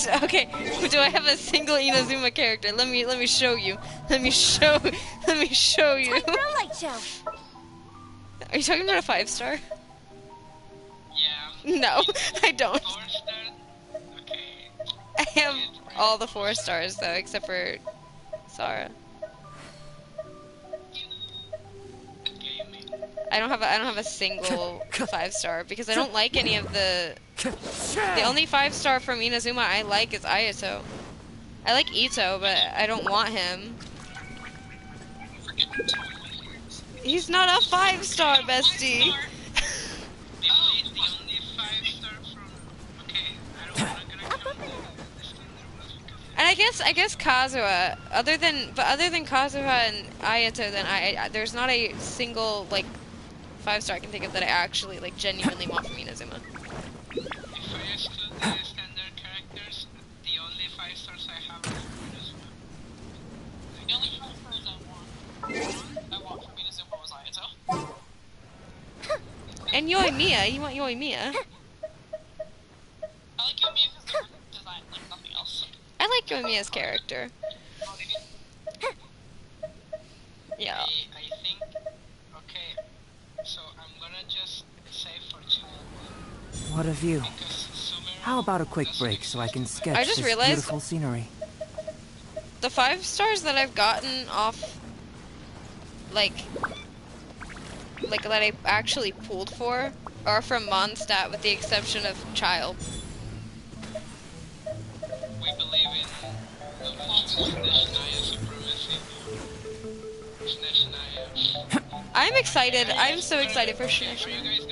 Okay, do I have a single Inazuma character? Let me show you. Let me show you. Time for a light show. Are you talking about a 5-star? Yeah. No, I don't. 4-star? Okay. I have all the 4 stars though, except for Sarah. I don't have a single 5-star because I don't like any of the only 5-star from Inazuma I like is Ayato. I like Ito, but I don't want him. He's not a 5-star, bestie. The only 5-star from... Okay, I'm not gonna count this time there was because... And I guess Kazuha. Other than Kazuha and Ayato, then there's not a single like 5-star I can think of that I actually like genuinely want from Inazuma. If I exclude the standard characters, the only 5-stars I have are from Inazuma. The only 5-stars I want from Inazuma was Ayato. And Yoimiya, you want Yoimiya? I like Yomiya because they're designed like nothing else. I like Yoimiya's character. Yeah. I think... Okay, so I'm gonna just save for 2. What a view. Because Sumeru How about a quick doesn't break so I can sketch I just this realized- beautiful scenery? The 5 stars that I've gotten off, like that I actually pulled for, are from Mondstadt, with the exception of Child. We believe in Snezhnaya supremacy. Snezhnaya. I'm excited. I'm so excited for Are you Snezhnaya. guys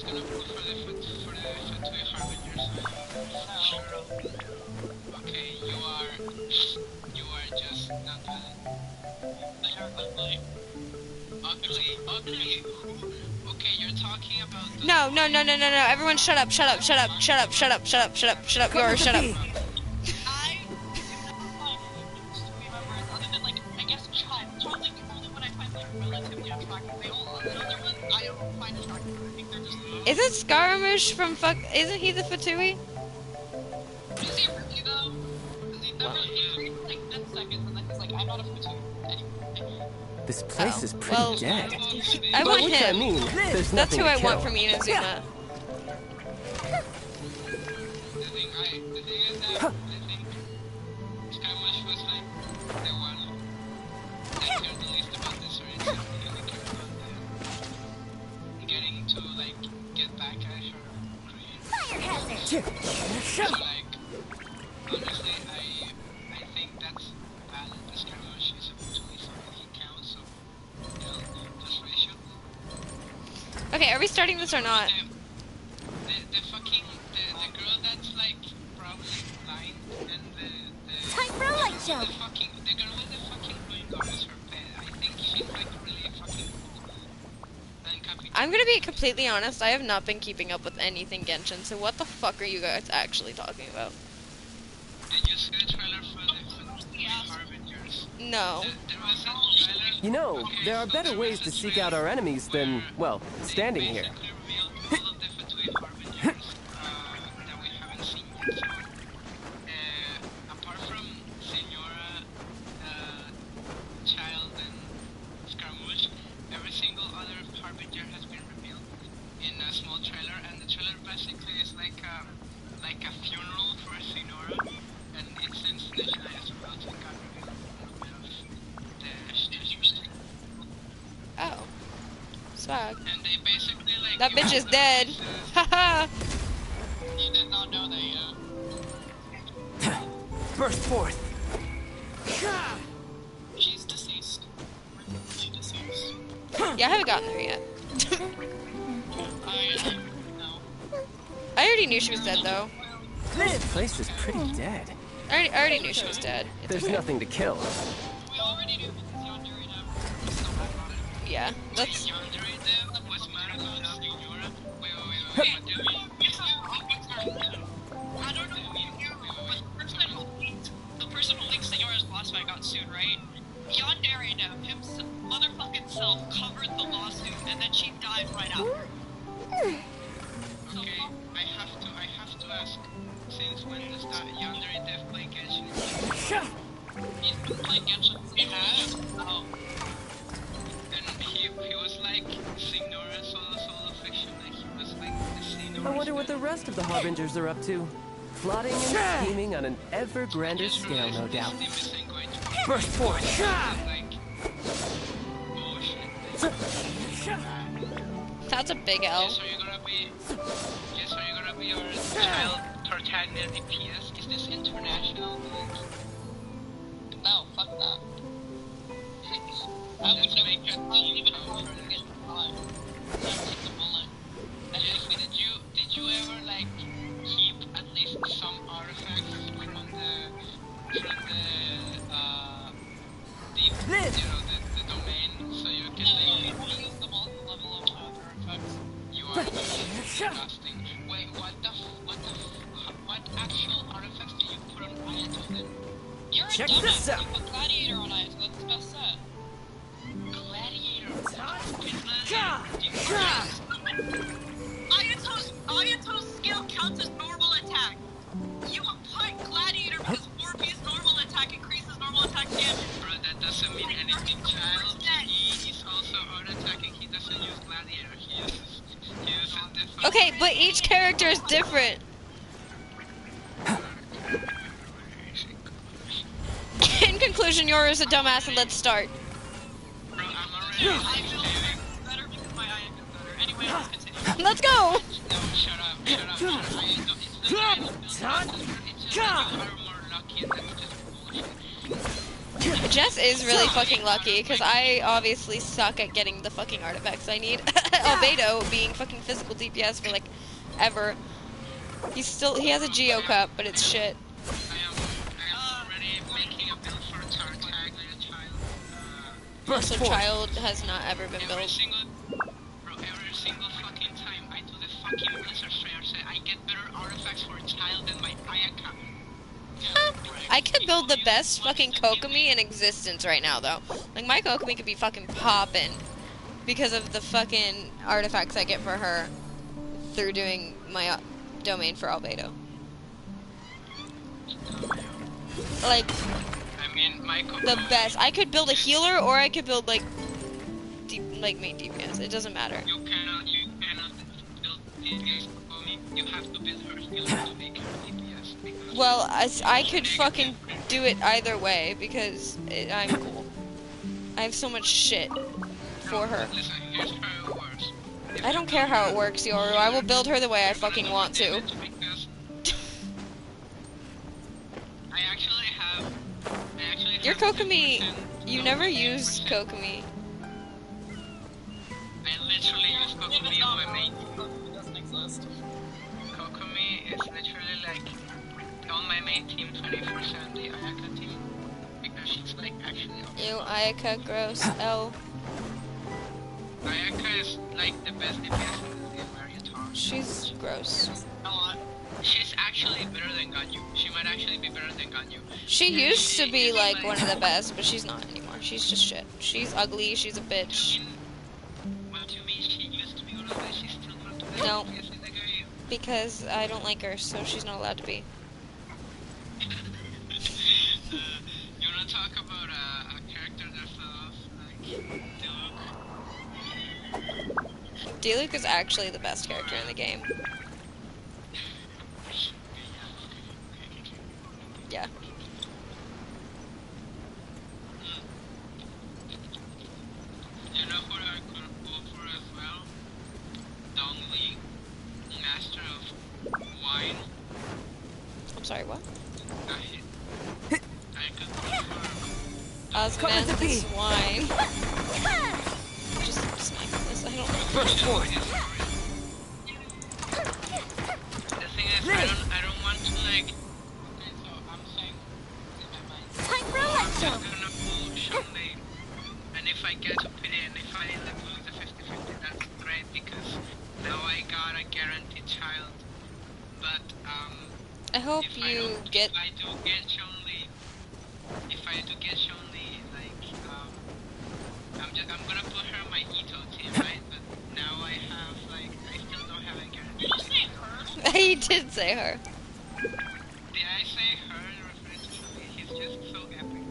gonna pull for the Fatui Harbingers? Sure. Okay, you are just not valid. They are ugly. Ugly. Okay, you're talking about the... No. Everyone shut up. You're shut up. I do not find any members other than like I guess Child. Child's like the only one I find like relatively attractive. They all other ones I don't find attractive. I think they're just Isn't Scaramouche from isn't he the Fatui? Is he really though? Is he never like 10 seconds and then he's like, I'm not a Futu anymore. This place Oh, is pretty well, dead. I want Which I him. mean, there's That's nothing who I to want kill. from Inazuma. The thing is that I think Skymush was like the one that cared the least about this or anything. He only cared about getting to like get back at her creator. Like honestly, I think that's valid. The Skymush is a Futui, so he counts. So just ratio. Okay, are we starting this or not? The fucking the girl that's like probably blind and the Time for a light show. the girl with the fucking green dot is her pet. I think she's like really fucking cool. And I'm gonna be completely honest, I have not been keeping up with anything Genshin, so what the fuck are you guys actually talking about? Did you see the trailer for the Harbingers? No. There was a trailer. You know, Okay, there are so better there ways was to a seek trailer out our enemies than, where well, they standing here. basically revealed all of the Fatui Harbingers that we haven't seen yet. So, apart from Senora, Child, and Scaramouche, every single other Harbinger has been revealed in a small trailer, and the trailer basically is like a funeral for Senora, and it's in Snezhnaya's world, so it got revealed a little bit of the Snezhnaya's. Oh. Swag. And they basically like... That bitch is dead. Haha. You did not know they, Burst forth. she's deceased. Really deceased. Yeah, I haven't gotten there yet. No. I already knew she was dead though. This place is pretty dead. I already knew she was dead. It's There's okay. nothing to kill. We already knew because Yandere was still mad about it. Yeah, that's... Yandere was mad about Senora. Wait. What do you mean? I don't know but the person who leaked Senora's boss fight got sued, right? Yandere himself, motherfucking self, covered the lawsuit and then she died right after. Okay, I have to ask. Since when does that Yandere Dev play Genshin? He's been playing Genshin. He has? Oh. And he was like Signora solo fiction. Like he was like the Signora. I wonder what the rest of the Harbingers are up to. Plotting and scheming on an ever grander scale, no doubt. Burst forth! Like, bullshit. That's a big L. Yes, are you gonna be our child protagonist DPS? Is this international? No, fuck that. I would make a team code for this. Did you ever like keep at least some artifacts from the domain so you can like use the multi-level of artifacts? You are disgusting. Wait, what actual artifacts do you put on Ayato then? You're a Check dumbass. this out. You put Gladiator on Ayato. That's the best set. Gladiator. Ayato's skill counts as normal attack. You put Gladiator because 4B's normal attack increases normal attack damage. Bro, that doesn't mean anything, child. He is also auto-attacking. He doesn't use Gladiator. He uses different... Okay, but each character is different. In conclusion, Yoru's a dumbass, and let's start. Bro, I'm already... I feel better because my eye feels better. Anyway, let's continue. Let's go! No, shut up. It's literally it's just you are more lucky and that's just bullshit. Jess is really fucking lucky, because I obviously suck at getting the fucking artifacts I need. Albedo being fucking physical DPS for like ever. He has a Geo cup, but it's shit. I am already making a build for Tartag with a child. Also, child has not ever been Every built. single fucking time I do the fucking Blizzard Fair set, I get better artifacts for a child than my Ayaka. I could build the best fucking Kokomi in existence right now, though. Like, my Kokomi could be fucking poppin' because of the fucking artifacts I get for her through doing my domain for Albedo. Like, I mean, my the best. I could build a healer, or I could build, like, main DPS. It doesn't matter. You cannot build DPS for me. You have to build her healer to make her DPS. Because Well, I could fucking do it either way, because I'm cool. I have so much shit for her. Listen, here's how it works. I don't care how it works, Yoru. I will build her the way I fucking want to. I actually have Your Kokomi, 10% you never use Kokomi. I literally use Kokomi on my main team. Kokomi doesn't exist. Kokomi is literally like on my main team 24/7 the Ayaka team because she's like actually awesome. Ew, Ayaka, gross. L. Ayaka is like the best DPS in the game where you talk. She's gross. She's actually better than Ganyu. She might actually be better than Ganyu. She used to be like one of the best, but she's not anymore. She's just shit. She's ugly, she's a bitch. What do you mean she used to be one of the best? She's still one of the best No. DPS in the game. Because I don't like her, so she's not allowed to be. You wanna talk about a character that fell off, like Diluc? Diluc is actually the best character in the game. Yeah. You know who I could go for as well? Dongli, master of wine. I'm sorry, what? I could go for Osmanthus wine. Just smack this, I don't know. Burst forth! the thing is, I don't want to like. Okay, so I'm saying in my mind. Time for a I'm light just show. gonna pull Shunlei, and if I get to pit it and if I end up losing the 50-50, that's great because now I got a guaranteed child. But I hope if you get. if I do get Shunlei, like I'm gonna put her on my Ito team, right? But now I have like I still don't have a guarantee. He did say her. Did I say her in reference to Shuli? He's just so epic.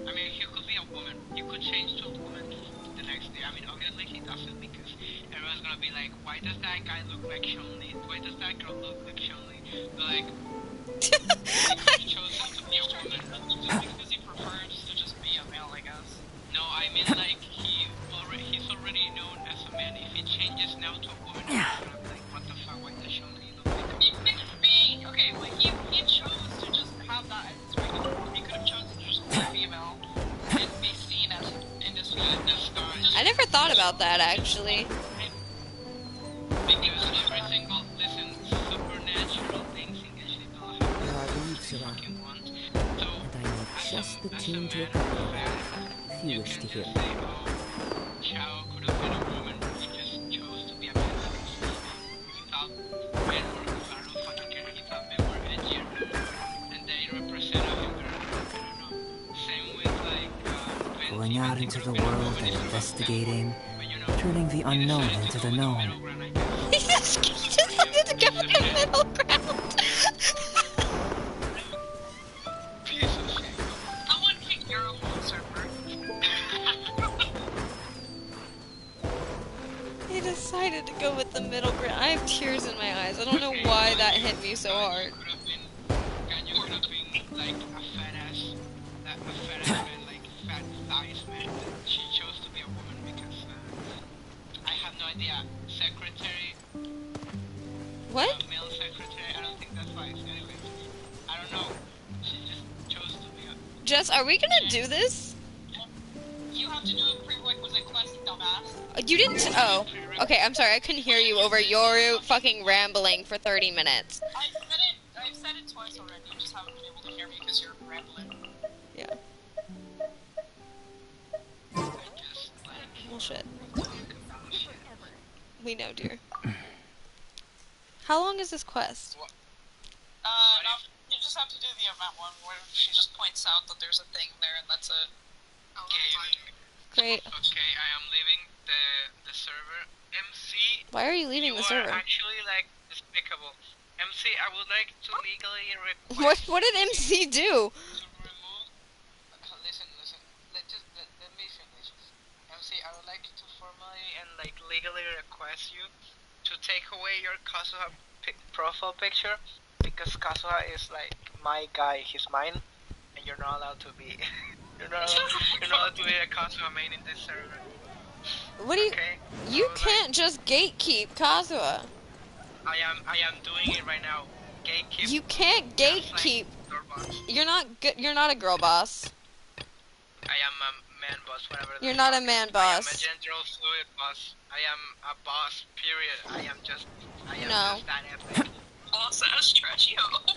I mean, he could be a woman. He could change to a woman the next day. I mean, obviously he doesn't because everyone's gonna be like, why does that guy look like Shunli? Why does that girl look like Shunli? But like, he chose to be a woman. Just because he prefers to just be a male, I guess. No, I mean like he's already known as a man. If he changes now to a woman, everyone's gonna be like, what the fuck? Why does Shunli look like a woman? Okay, well he chose to just have that as his regular. He could have chosen to just be female and be seen as in this I never thought about that actually. Because every single supernatural things in Genshin don't have There are leaves around, fucking want. and So I need just the as a tune to man accompany of fact, if you you wish to can hear. just say, oh, Chao could have been a woman. He just chose to be a man. He thought men were cool. I don't fucking care. He thought men were edgy and they represent him. I don't know. Same with like Going out into the world and investigating, but you know, turning the unknown decided into to the go with known. middle ground, I guess. He just wanted to go with the middle ground. Piece of shit. I want to kick Euro from the server. He decided to go with the middle ground. I have tears in my eyes. I don't know why that hit me so hard. Ganyu could have been like a fat ass man, like fat thighs man. She chose to be a woman because I have no idea. Secretary, What? male secretary. I don't think that's why. Anyways, I don't know. She just chose to be a. Jess, are we gonna do this? You have to do a prerequisite quest, dumbass. You didn't. Oh. Okay, I'm sorry. I couldn't hear you over your fucking rambling for 30 minutes. I've said it twice already. You just haven't been able to hear me because you're rambling. Yeah. Just like. Well, shit. We know, dear. How long is this quest? No, you just have to do the event one where she just points out that there's a thing there and that's it. Okay. Great. Okay, I am leaving the server. MC, Why are you leaving the you server? are actually like despicable. MC, I would like to legally request What did MC do? to remove. Listen. Let me finish. MC, I would like to formally and like legally request you to take away your Kazuha profile picture because Kazuha is like my guy. He's mine, and you're not allowed to be. You're not allowed to be a Kazuha main in this server. What do you? Okay? You I was can't just gatekeep Kazuha. I am doing it right now. Gatekeep. You can't just like gatekeep. your boss. You're not good. You're not a girl boss. I am a man boss, whatever. You're not a man I am a boss. gender fluid boss. I am a boss. Period. I am just No. that epic. Boss ass trashy hoe.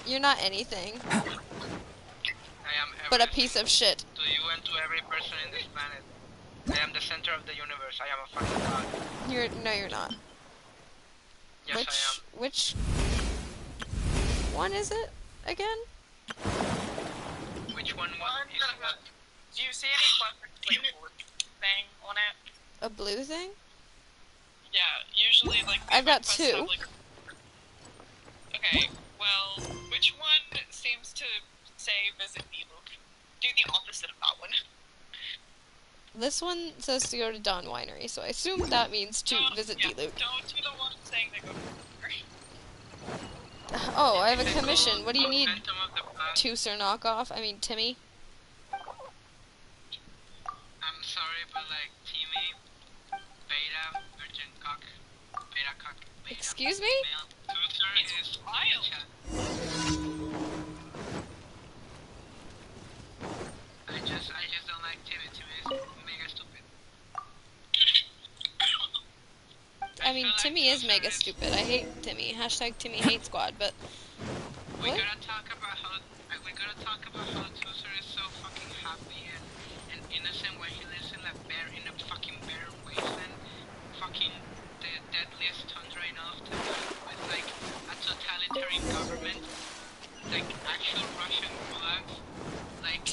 You're not anything I am but a everything piece of shit. to you and to every person in this planet. I am the center of the universe. I am a fucking god. You're not. Yes, Which one is it again? I am. Which one was? Do you see any like thing on it? A blue thing? Yeah, usually like. I've got two. Okay, well, which one seems to say visit Beloop? Do the opposite of that one. This one says to go to Dawn Winery, so I assume that means to visit yeah, D-Loop. don't do the one saying they go. Oh, I have a commission. What do you need, Phantom of the Past. Tooser knockoff? I mean, Timmy. I'm sorry, but like Timmy, Beta, Virgin Cock, Beta Cock, Beta. Excuse me? Male. Tooser is wild. I just don't like Timmy. Timmy is mega stupid. I mean, feel like Timmy is Tooser mega stupid. I hate Timmy. Hashtag Timmy hate squad, but... We What? gotta talk about how Tooser is so fucking happy and innocent when he lives in a fucking barren wasteland, fucking the deadliest tundra in all of Tundra, with like a totalitarian government, like actual Russian gulags, like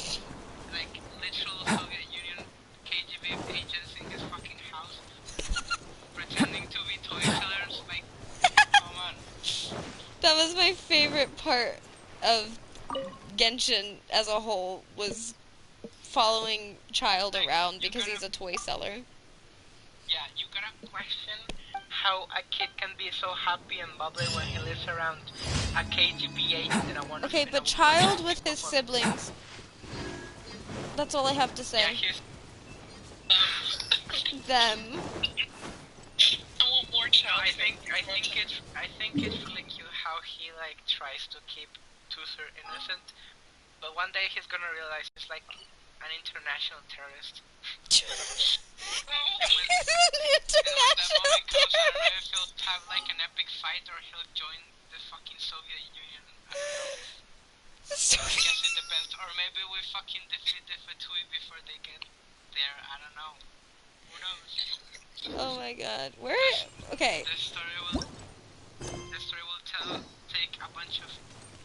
literal Soviet Union KGB agents in his fucking house, pretending to be toy sellers. Like, come on. favorite part of Genshin as a whole was following Child around because he's a toy seller. Yeah, you gotta question how a kid can be so happy and bubbly when he lives around a KGB agent in a one. Okay, but Child with his siblings. That's all I have to say. Yeah, he's Them. I want more Child. I think it's really cute how he like tries to keep Tuser innocent, but one day he's gonna realize he's like an international terrorist. He's an international terrorist. He'll have like an epic fight, or he'll join the fucking Soviet Union. I don't know. I guess it depends. Or maybe we fucking defeat the Fatui before they get there. I don't know. Who knows? Oh my god. Where? Okay. The story will take a bunch of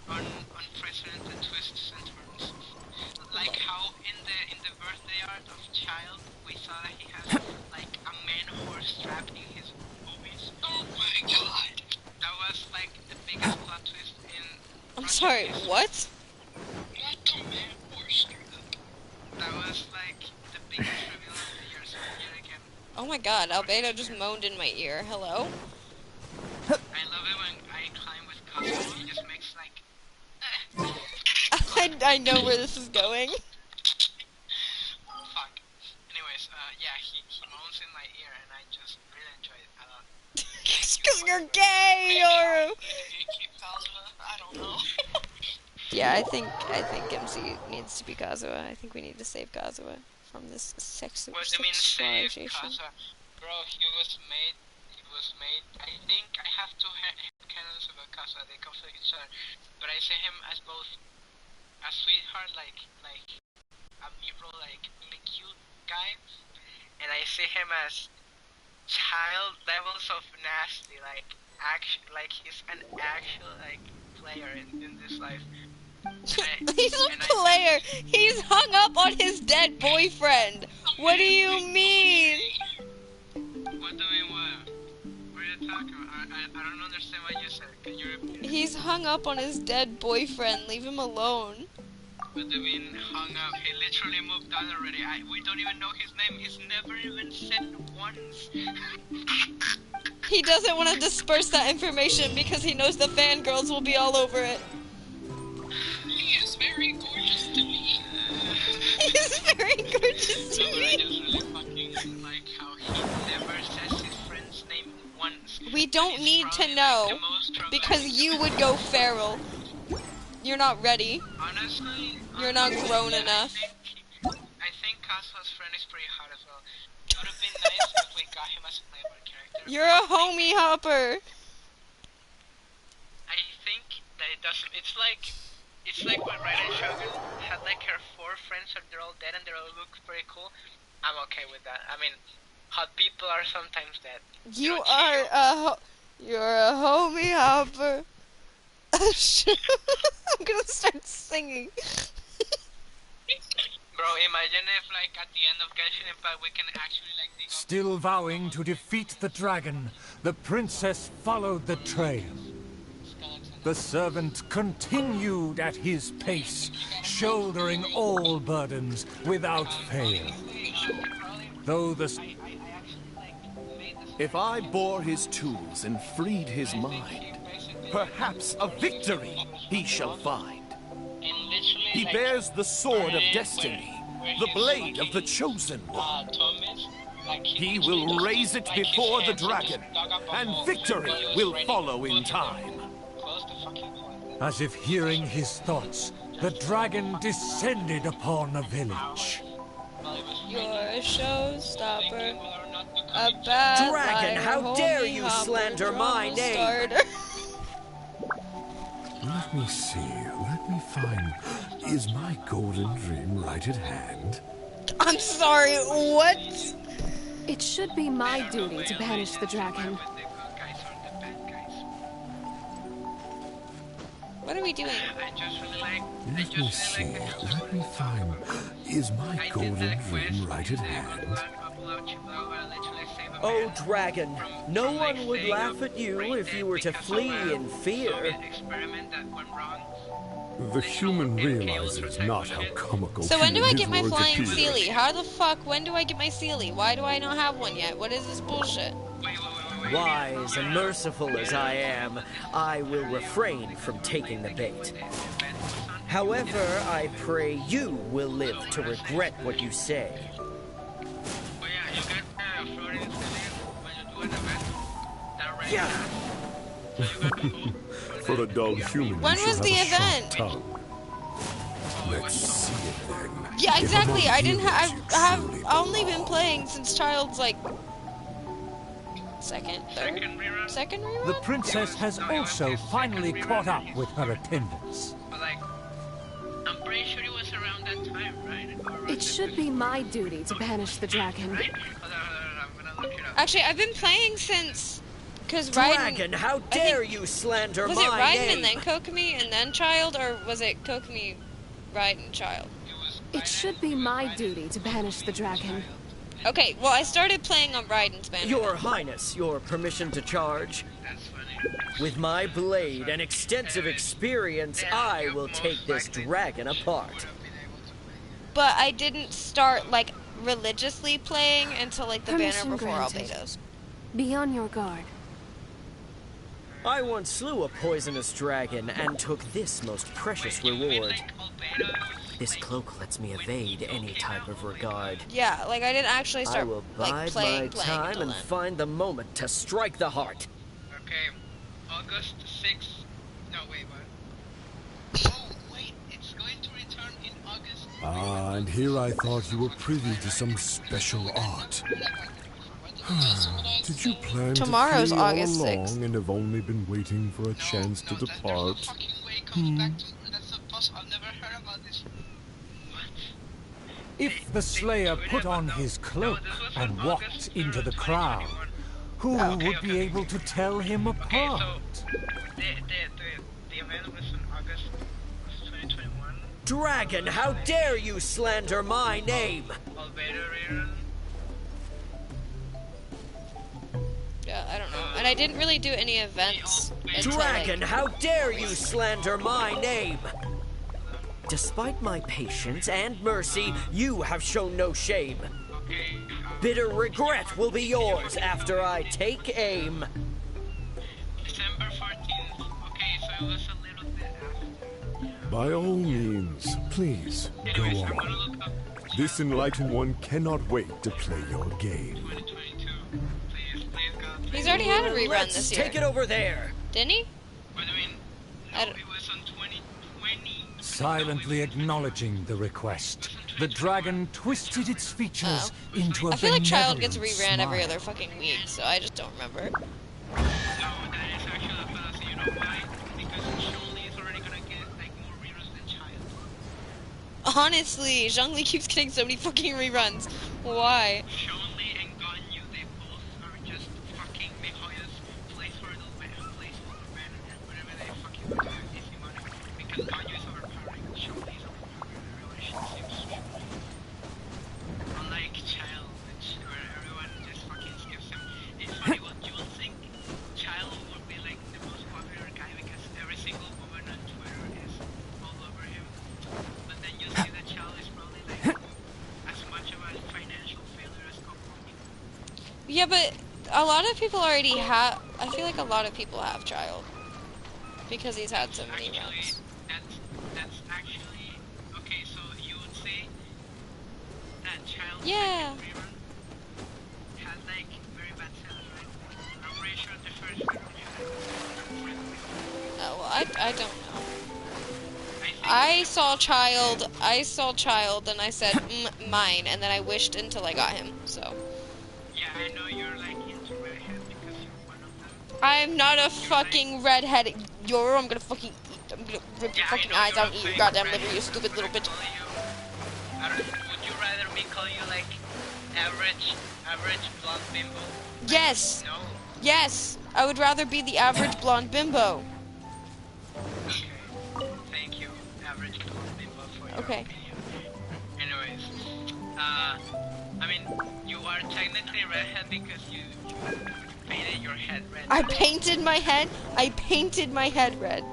unprecedented twists and turns. Like how in the birthday art of Child, we saw that he has like a man horse strapped in his boobies. Oh my god! That was like the biggest plot twist in. I'm sorry, what? Not the man horse strap. That was like the biggest reveal of the year, so yet again. Oh my god, Albedo just moaned in my ear. Hello? I love it when I climb with Cosmo, he just makes like. I know where this is going. Fuck. Anyways, yeah, he moans in my ear, and I just really enjoy it a lot. Because you're gay, Yoru! I don't know. Yeah, I think MC needs to be Kazuha. I think we need to save Kazuha from this sexualization. What do you mean save Kazuha? Bro, he was made, I think I have two headcanons about Kazuha, they conflict each other. But I see him as both a sweetheart, like a Miro, like really cute guy, and I see him as child levels of nasty, like he's an actual like player in this life. He's a player. He's hung up on his dead boyfriend. What do you mean? What do you mean what? What are you talking about? I don't understand what you said. Can you repeat? He's hung up on his dead boyfriend. Leave him alone. What do you mean hung up? He literally moved on already. We don't even know his name. He's never even said once. He doesn't want to disperse that information because he knows the fangirls will be all over it. He is very gorgeous to me. He is very gorgeous to me. I just really fucking like how he never says his friend's name once. We don't need to know because you would go feral. You're not ready. Honestly, you're not grown enough. I think Kazuha's friend is pretty hot as well. It would have been nice if we got him as a playable character. You're a homie hopper. I think that it doesn't. It's like when Raiden Shogun had like her 4 friends, and they're all dead, and they all look pretty cool. I'm okay with that. I mean, hot people are sometimes dead. You're a homie hopper. I'm gonna start singing. Bro, imagine if like at the end of Genshin Impact we can actually like dig up. Still vowing to defeat the dragon, the princess followed the trail. The servant continued at his pace, shouldering all burdens without fail. Though the... If I bore his tools and freed his mind, perhaps a victory he shall find. He bears the sword of destiny, the blade of the chosen one. He will raise it before the dragon, and victory will follow in time. As if hearing his thoughts, the dragon descended upon a village. You're a showstopper. A bad dragon, liar, how dare you hopper, slander my drama name? starter. Let me see, let me find... Is my golden dream right at hand? I'm sorry, what? It should be my duty to banish the dragon. What are we doing? Let me see, let me find... Is my golden dream right at hand? Oh, dragon, no one would laugh at you if you were to flee in fear. The human realizes not how comical So when do few I his get my words flying appear. Sealy? How the fuck, when do I get my Sealy? Why do I not have one yet? What is this bullshit? Wise and merciful as I am, I will refrain from taking the bait. However, I pray you will live to regret what you say. Yeah. For a dull human, When you was should the have a sharp event? tongue. Let's see it then. Yeah, If exactly. among I didn't humans have. you I've truly only been belong. playing since Child's like second, third, second rerun. The princess has also finally caught up with her attendants. But like, I'm pretty sure it was around that time, right? It should be my duty to banish the dragon. Hold on, I'm gonna look it up. Actually, I've been playing since. Because Raiden. Dragon, how dare you slander Was my it Raiden name? and then Kokomi and then Child, or was it Kokomi, Raiden, Child? It should be my duty to banish the dragon. Okay, well I started playing on Raiden's banner. Your Highness, your permission to charge? With my blade and extensive experience, I will take this dragon apart. But I didn't start like religiously playing until like the Permission banner before all granted. betas. Be on your guard. I once slew a poisonous dragon and took this most precious reward. This cloak lets me evade any type of regard. Yeah, like I didn't actually I start will like bide playing my time until and then. find the moment to strike the heart. Okay, August 6th. No, wait, what? Oh, wait, it's going to return in August. Ah, and here I thought you were privy to some special art. Did you plan Tomorrow's to flee August all 6th. along and have only been waiting for a chance to There's no depart? fucking way it comes back to. That's impossible. I've never heard about this. What? If the Slayer put on his cloak and walked into the crowd, who would be able to tell him Okay, apart? so the event was in August 2021. Dragon, how dare you slander my name? All beta rerun. Yeah, I don't know. And I didn't really do any events until Dragon, like, how dare you slander my name? Despite my patience and mercy, you have shown no shame. Okay. Bitter regret will be yours after I take aim. December 14th. Okay, so it was a little bit after. By all means, please, go Anyways, I'm gonna on. look up This enlightened one cannot wait to play your game. 2022. Please, God. he's already had a rerun Let's this year. take it over there. Didn't he? But I mean, no, I don't- it was on 2020. Silently acknowledging the request, the dragon twisted its features into a I feel like Child gets benevolent reran every smile. other fucking week, so I just don't remember. No, that is actually a fallacy. You know why? Because Shonli is already gonna get like more reruns than Child. Honestly, Zhongli keeps getting so many fucking reruns. Why? Shonli and Ganyu, they both are just fucking Mihoya's placeholder banner, whatever they fucking do is easy money. Because Ganyu is overpowering, Shonli is overpowering, everyone seems to unlike Child, where everyone just fucking skips him. It's funny what you will think Child would be like the most popular guy because every single woman on Twitter is all over him. But then you see that Child is probably like as much of a financial failure as Kokomi. Yeah, but a lot of people already have. I feel like a lot of people have Child because he's had so many Actually, runs. that's actually okay. So you would say that Child Yeah. rerun had like very bad sales, right? I'm pretty sure the first rerun had Oh, well, I don't know. I I saw Child, and I said mine, and then I wished until I got him. So yeah, I know you're like into redhead because you're one of them. I'm not a fucking redhead. I'm gonna fucking eat. I'm gonna rip your Yeah, fucking I know eyes you're out and eat your fake goddamn redhead. liver, you stupid little bitch. Would you rather me call you like average blonde bimbo? Yes, No. yes. I would rather be the average blonde bimbo. Okay. Thank you, average blonde bimbo, for your Okay. opinion. Anyways, I mean, you are technically redhead because you painted your head red. I painted my head. I painted my head red.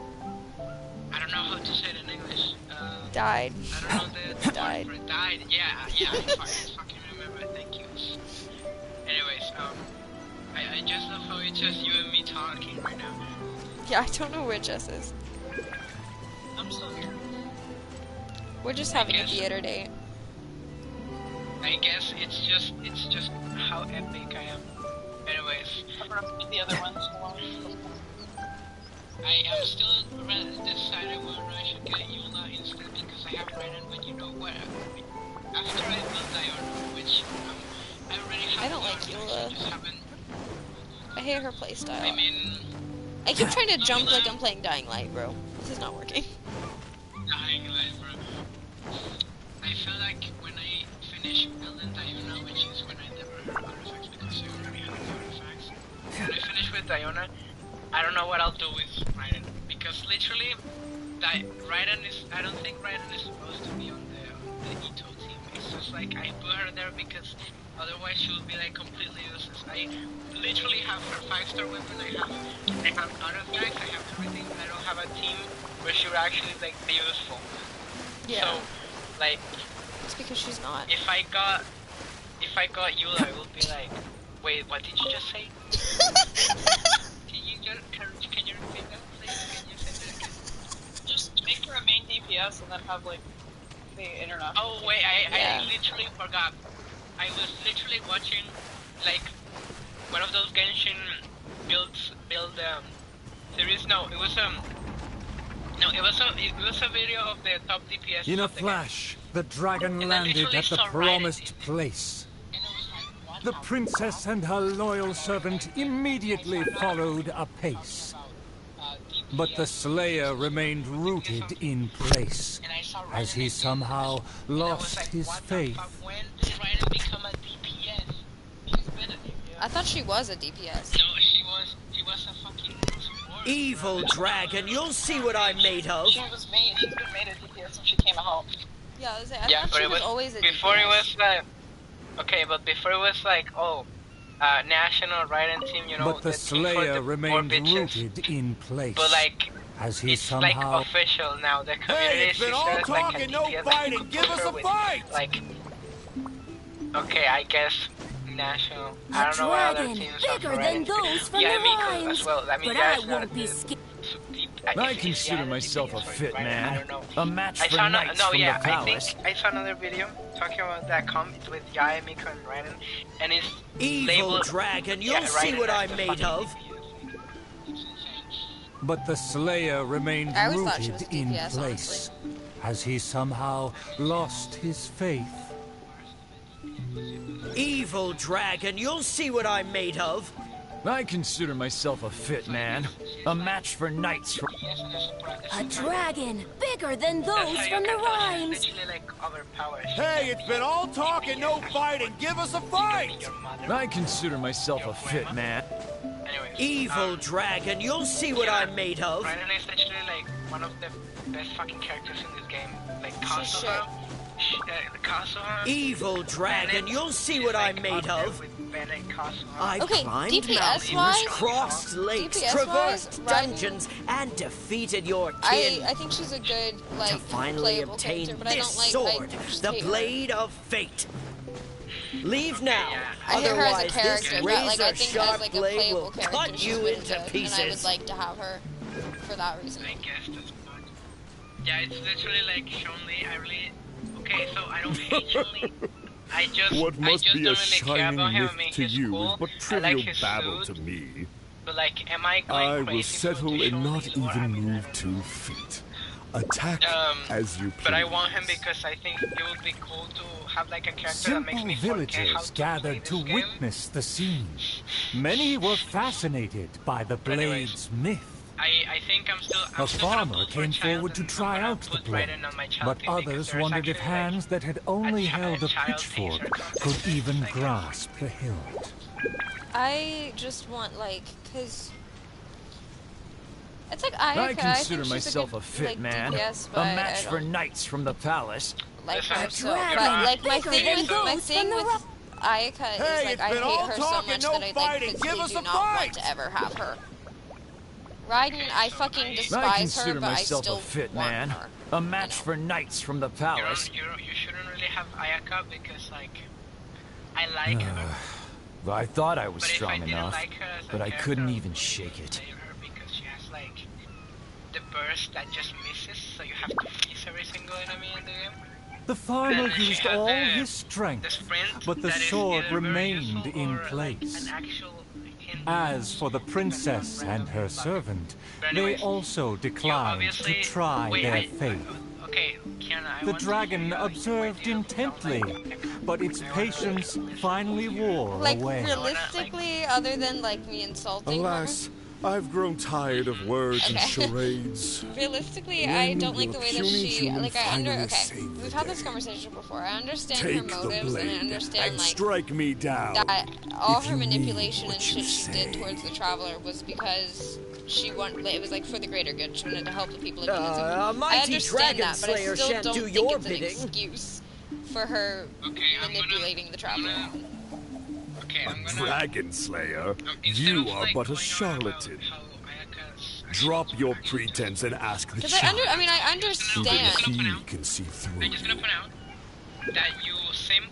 I don't know how to say it in English. Died. I don't know the Died. word for died. Yeah, I fucking remember. Thank you. Anyways, I just love how it's just you and me talking right now. Yeah, I don't know where Jess is. I'm still here. We're just having a theater date. I guess it's just how epic I am. Anyways, the other ones. I am still deciding whether I should get Eula instead because I have Raiden, but you know what? After I built Diona, which I already have. I don't like Eula. Just haven't. I hate her playstyle. I mean, I keep trying to jump like I'm playing Dying Light, bro. This is not working. Dying Light, bro. I feel like when I finish building Diona, which is when I never have artifacts because I already have artifacts. When I finish with Diona, I don't know what I'll do with Raiden because literally, Raiden is. I don't think Raiden is supposed to be on the Ito team. It's just like I put her there because otherwise she will be like completely useless. I literally have her 5-star weapon. I have artifacts. I have everything. I don't have a team where she would actually like be useful. Yeah. So, like, It's because she's not. if I got Eula, I would be like, wait, what did you just say? Can you repeat that, please? Can you say that again? Just make her a main DPS and then have like the internet. Oh wait, I literally forgot. I was literally watching like one of those Genshin build series. No, it was a video of the top DPS. In a of the game. flash, the dragon And I landed literally at the saw Raiden promised in it. place. And it was like, what The princess and her loyal servant immediately followed apace. But the Slayer remained rooted in place, And I saw Raiden as he in it. somehow And I was lost like, his what the faith. fuck? When did Raiden become a DPS? He's been a DPS. I thought she was a DPS. No, she was a fucking support. Evil dragon, you'll see what I'm made of. She's been made a DPS since she came out. Yeah, I thought Yeah, but she it was was always a before DPS. it was like okay, but before it was like national Raiden team, you know, But the team for Slayer the remained poor bitches. rooted in place, But like as he it's like somehow... official now. The community it's been all says talk like a and no DPS, fighting. like, Give us a with, fight! Like okay, I guess national. I don't know what other teams are for Raiden. Yeah, Miko as well. I mean, guys, not I consider myself a fit man. A match for saw knights from the I palace. think I saw another video talking about that comment with Yaya, Miko, and Raiden, and it's Evil labeled, dragon, you'll yeah, see Raiden what as I'm the made fucking of. DPS. It's insane. But the Slayer remained I always thought she was rooted a in DPS, place, as he somehow lost his faith. Evil dragon, you'll see what I'm made of. I consider myself a fit man. A match for knights from... A dragon, bigger than That's those how you from the can tell she's rhymes. literally like overpowered. Hey, it's been all talk and no fighting. Give us a fight! Your mother. I consider myself a fit man. Anyways, Evil dragon, you'll see what I'm made of. Raiden is literally like one of the best fucking characters in this game. Like She's Kazuha. Kazuha. Evil dragon, you'll see what I'm made of. I've Okay, climbed DPS mountains, wise- crossed lakes, DPS traversed wise, dungeons, and defeated your kin. I think she's a good, like, to finally playable obtain character, but I this don't like, sword, I just the hate her. blade of fate. Leave now, I hate her as a otherwise character, this but like I think razor-sharp as like a blade playable will character, cut she's you really into good, pieces. and I would like to have her for that reason. I guess that's fine. Yeah, it's literally like Chun-Li. I really okay, so I don't hate Chun-Li. What I must just be don't a really care shining about him. I myth mean, to he's you cool. is but I trivial like his babble suit, to me. but like, am I going I crazy will settle to in not Chun-Li, or I even mean, move 2 feet. Attack as you please. But I want him because I think it would be cool to have like a character that makes Simple me forget how villagers to gathered play to this game. witness the scene. Many were fascinated by the blade's myth. I think I'm still A still gonna farmer pull for came child forward to and I'm try gonna out the put blade, Raiden on my child but team because others there's wondered if actually, like, hands that had only held a child pitchfork taser could even like, grasp the hilt. I just want like, cause it's like I think consider she's myself good, a fit like, man. DPS, A but match I for don't knights from the palace. like her so. dragon, But like my bigger thing than with those from the Ayaka is like, I hate her so much that I like physically do not want to ever have her. Raiden, I fucking I despise her, consider but I myself still a fit want man. her. A match for knights from the palace. You shouldn't really have Ayaka because, like, I like her. I thought I was But if I strong didn't enough, like her as a but I character, couldn't even shake it. play her because she has, like, the burst that just misses, so you have to freeze every single enemy in the game. The farmer And she used has all the his strength, sprint but the that is sword either very remained useful in or, like, place. an actual hint. As for the princess and her servant, they also declined to try their fate. Okay, Kiana, The dragon observed intently, but its patience finally wore Like, away. realistically, other than, like, me insulting Alas, I've grown tired of words and Okay. charades. her... Realistically, I When don't like will the way that puny she... human Like, finally Okay, save the we've had this day? conversation before. I understand her Take the motives, and I blade understand, and like... strike me down. that all if her you mean manipulation what and you shit she did say. towards the Traveler was because she wanted, it was like for the greater good. She wanted to help the people of Unity. A I mighty understand dragon that, but I slayer still shan't don't do think your it's an bidding. excuse for her manipulating the Traveler. Okay, I'm gonna... Dragon Slayer, instead you of, are like, but a going on charlatan. about how Ayaka's Drop your pretense and ask the Because child. I mean, I Even understand. he can see through I'm just gonna point out that you simp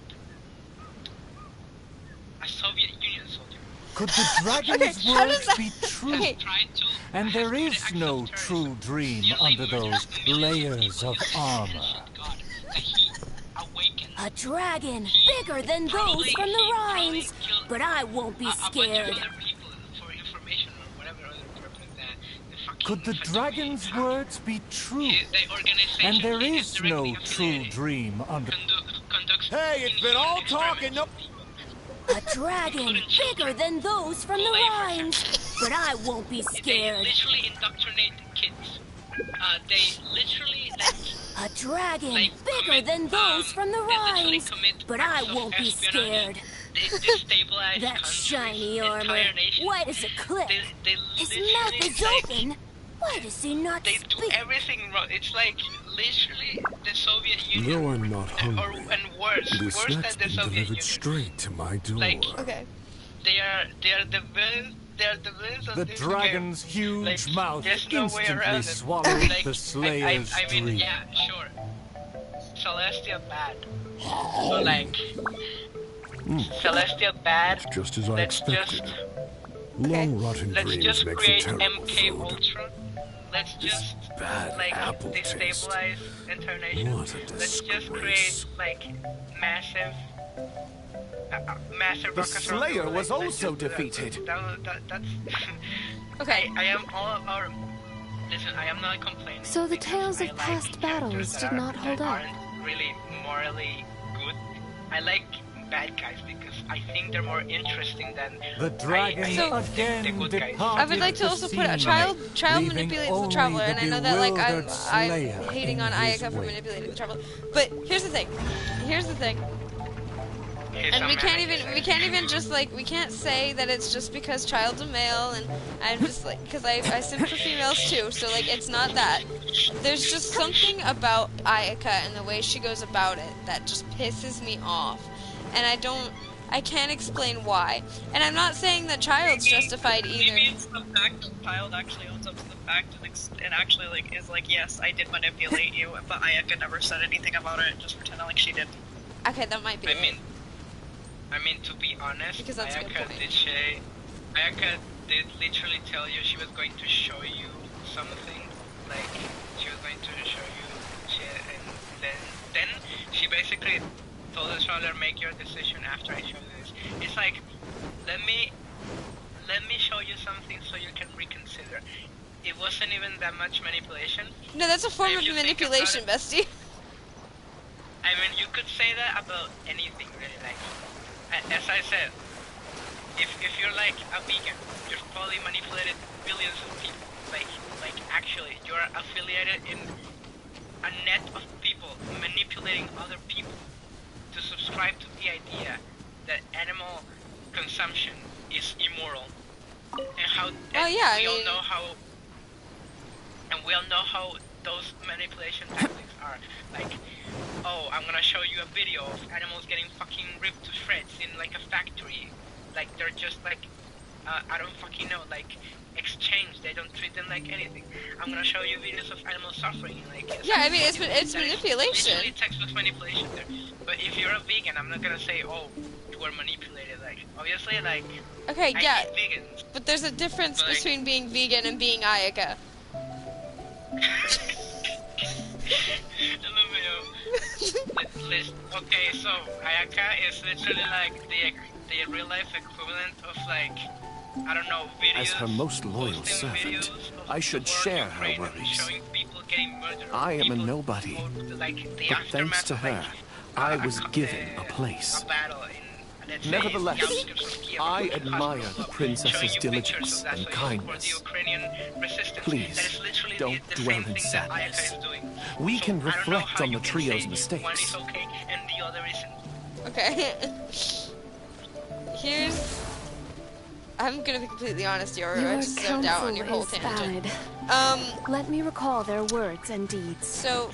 a Soviet Union soldier. Could the dragon's how does words that- be true? Okay. Tried to And there has is acts no of terrorism. true dream Nearly under murdered those millions layers people of using armor. ancient god that he awakened. A dragon bigger than those from the Rhines, but I won't be A bunch scared. of other people for information or whatever other purpose that the fucking Could the dragon's words be true? the organization And there is directly no true affiliated dream under... conducts Hey, it's been all talk and no... A dragon bigger than those from the Rhines, but I won't be They scared. literally indoctrinate kids. They literally A dragon like, bigger than those from the they literally Rhines, commit but I acts of won't be espionage. scared. They destabilize That countries, shiny armor. entire nations. Why does it click? They His literally, mouth is like, open. Why does he not They do speak? everything wrong. It's like literally the Soviet Union. No, I'm not hungry. And worse, This worse snack's than the been Soviet delivered Union. straight to my door. Like, Okay. they are the villains. They are the villains of The this dragon's game. huge Like, mouth there's no way around instantly it. swallowed Like, the Slayer's I mean, dream. yeah, sure. Celestial bad. So like, Celestial bad. Just as I Let's expected. just Long rotten let's dreams just make for create terrible MK food. Ultra. Let's just bad like apple taste. destabilize entire nation. What a Let's just create disgrace. like massive. Massive The rocket Slayer launcher. was Let's also just do that. defeated. That's. Okay. I am all our. Listen, I am not complaining. So the because tales I of like past characters battles that did not hold up. aren't really morally good. I like bad guys because I think they're more interesting than The dragon again the good guys. departed I would like to the also put a scene, child leaving manipulates the only Traveler, the and I know that like I'm bewildered Slayer hating in on his Ayaka for wake. manipulating the Traveler. But here's the thing. And we can't even just like, we can't say that it's just because child's a male, and I'm just like, because I simp for females too, so like, it's not that. There's just something about Ayaka and the way she goes about it that just pisses me off, and I can't explain why. And I'm not saying that child's justified either. Maybe it's the fact that child actually owns up to the fact and actually like is like, yes, I did manipulate you, but Ayaka never said anything about it, just pretending like she did. Okay, that might be it. I mean, to be honest, Because that's a good point. Ayaka did literally tell you she was going to show you something. Like, she was going to show you shit, and then she basically told the Traveler, make your decision after I show you this. It's like, let me show you something so you can reconsider. It wasn't even that much manipulation. No, that's a form If of you think about manipulation, it- bestie. I mean, you could say that about anything, really. Like, as I said, if you're like a vegan, you've probably manipulated billions of people. Like actually, you're affiliated in a net of people manipulating other people to subscribe to the idea that animal consumption is immoral, and how. Oh, yeah, I we all mean- know how. And we all know how those manipulation tactics are like, oh, I'm gonna show you a video of animals getting fucking ripped to shreds in like a factory. Like they're just like, I don't fucking know, like exchange. They don't treat them like anything. I'm gonna show you videos of animals suffering. Like yeah, I mean it's manipulation. Literally textbook manipulation there. But if you're a vegan, I'm not gonna say, oh, you were manipulated. Like obviously, like okay, I yeah, hate vegans. but there's a difference But, like, between being vegan and being Ayaka. Okay, so Ayaka is literally like the real life equivalent of like, I don't know, videos. As her most loyal servant, I should share her worries. I am a nobody, but thanks to her, I was given a place. Nevertheless, I admire the princess's diligence and kindness. Please, don't dwell in sadness. We can reflect on the trio's mistakes. Okay. I'm gonna be completely honest here. I Your just zoned out on your whole counsel is tangent. valid. Let me recall their words and deeds. So,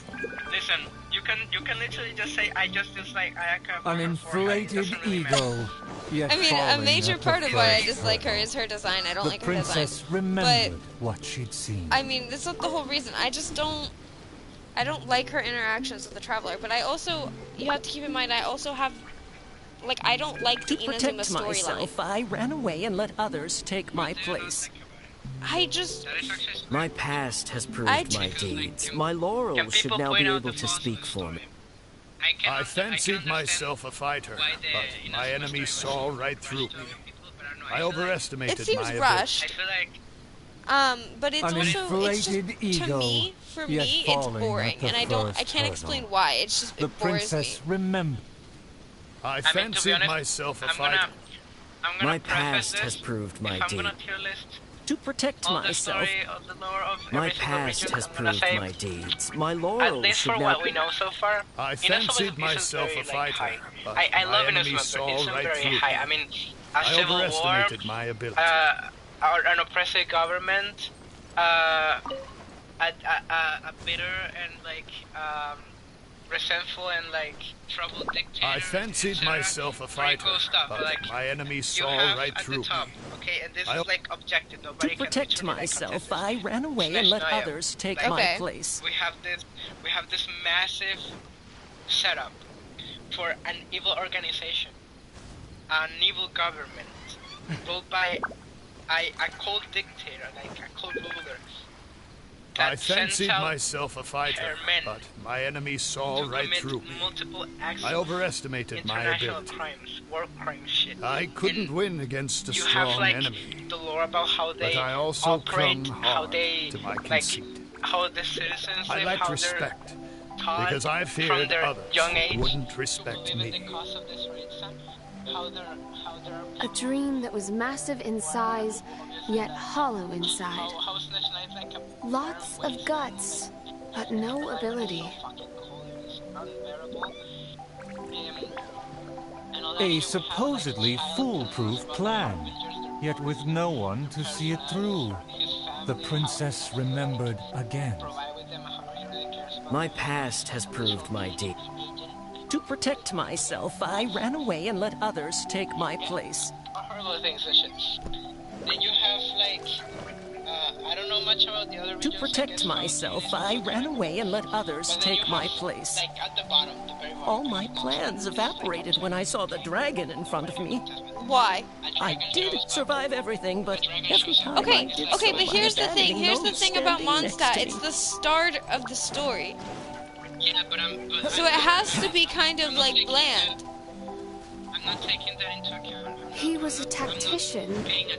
listen, you can literally just say, I just dislike Ayaka. An inflated ego. Yet I mean, a falling major at the part of why I first dislike her hurdle. is her design. I don't The like her design. princess remembered what she'd seen. I mean, that's not the whole reason. I just don't. I don't like her interactions with the Traveler. But I also, you have to keep in mind, I also have. Like, I don't like the To Inazuma protect storyline. myself, I ran away and let others take my place. I just... My past has proved my deeds. My laurels should now be able to speak for me. I fancied myself a fighter, but my enemy saw right through me. I overestimated It seems my rushed. But it's An also, it's just, inflated to ego, me, for yet me, it's falling boring, at the and I first can't hurdle. explain why. It's just, The it bores me. princess remembered. I to be fancied honest, myself a I'm gonna fighter. My preface past this. has proved my If I'm deed. gonna tier list To protect all the myself, story of the lore of my every single past region, has I'm gonna proved say, my deeds. My at laurels least should for now... what we know so far, I Inuzuma's fancied is myself very, a fighter, high. but I my love enemy Inazuma, saw but it's right very through high. me. I mean, a I civil war, overestimated my ability. an oppressive government, a bitter and like resentful and like troubled dictator. I fancied etc. myself a Very fighter, cool stuff, but like, my enemy you saw have right at through the top, me. okay, and this I- is like objective. To Nobody can protect literally, like, myself, contest I this. ran away Slash and let Naya. others take Like, my place. We have this massive setup for an evil organization, an evil government, ruled by a cold dictator, like a cold ruler. I That sends fancied out myself a fighter, their men but my enemy saw to right commit through me. multiple acts I of overestimated my international ability. crimes, war crimes, shit. I couldn't And win against a you strong have like enemy, the lore about how they but I also operate, clung how hard they to my like conceit. how the citizens I live, lacked how respect, they're taught because I from feared their others young age wouldn't respect to live in me. the cause of this race, how they're A dream that was massive in size, yet hollow inside. how Snitch Knight's like a Lots of guts, but no ability. fucking cold, it's unbearable. And all that A shit, supposedly foolproof plan, yet with no one to see it through. The princess remembered again. My past has proved my deed. To protect myself, I ran away and let others take my place. horrible things and shit. Then you have like, I don't know much about the other To regions, protect myself, I ran away and let others take my place. like at the bottom, the very bottom. All my plans evaporated when I saw the dragon in front of me. Why? I did survive everything, but every time I Okay, did okay, so, but I here's had the thing. Here's the those thing about standing next Mondstadt. to It's me. the start of the story, Yeah, but so it has to be kind of like bland. I'm not taking that into account. He was a tactician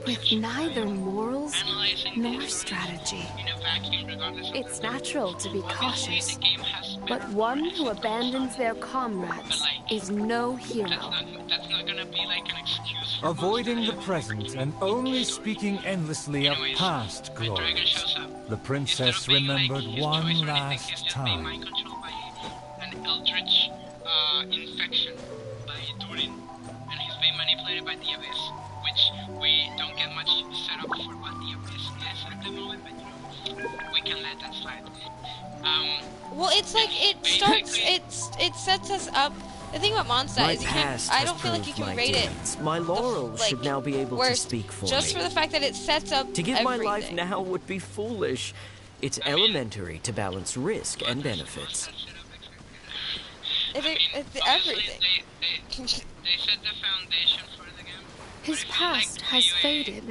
with neither morals nor strategy. In a vacuum, regardless of It's natural to be cautious, the game has but one who abandons their comrades is no hero. that's not gonna be like an excuse for Avoiding the present and only speaking endlessly of Anyways, past when Dragon glories, shows up, the princess remembered his choice one or anything, last he's just being time. mind controlled by an eldritch infection by Durin, and he's being manipulated by the Abyss, which we don't get much set up for what the Abyss is at the moment, but you know, we can let that slide. Well, it's like it starts. It sets us up. The thing about Mondstadt is you can't. I don't feel like you can rate it. My laurels should now be able to speak for just me. for the fact that it sets up To give my life everything. now would be foolish. It's elementary to balance risk and benefits. It's everything. They set the foundation for the game. His past has faded.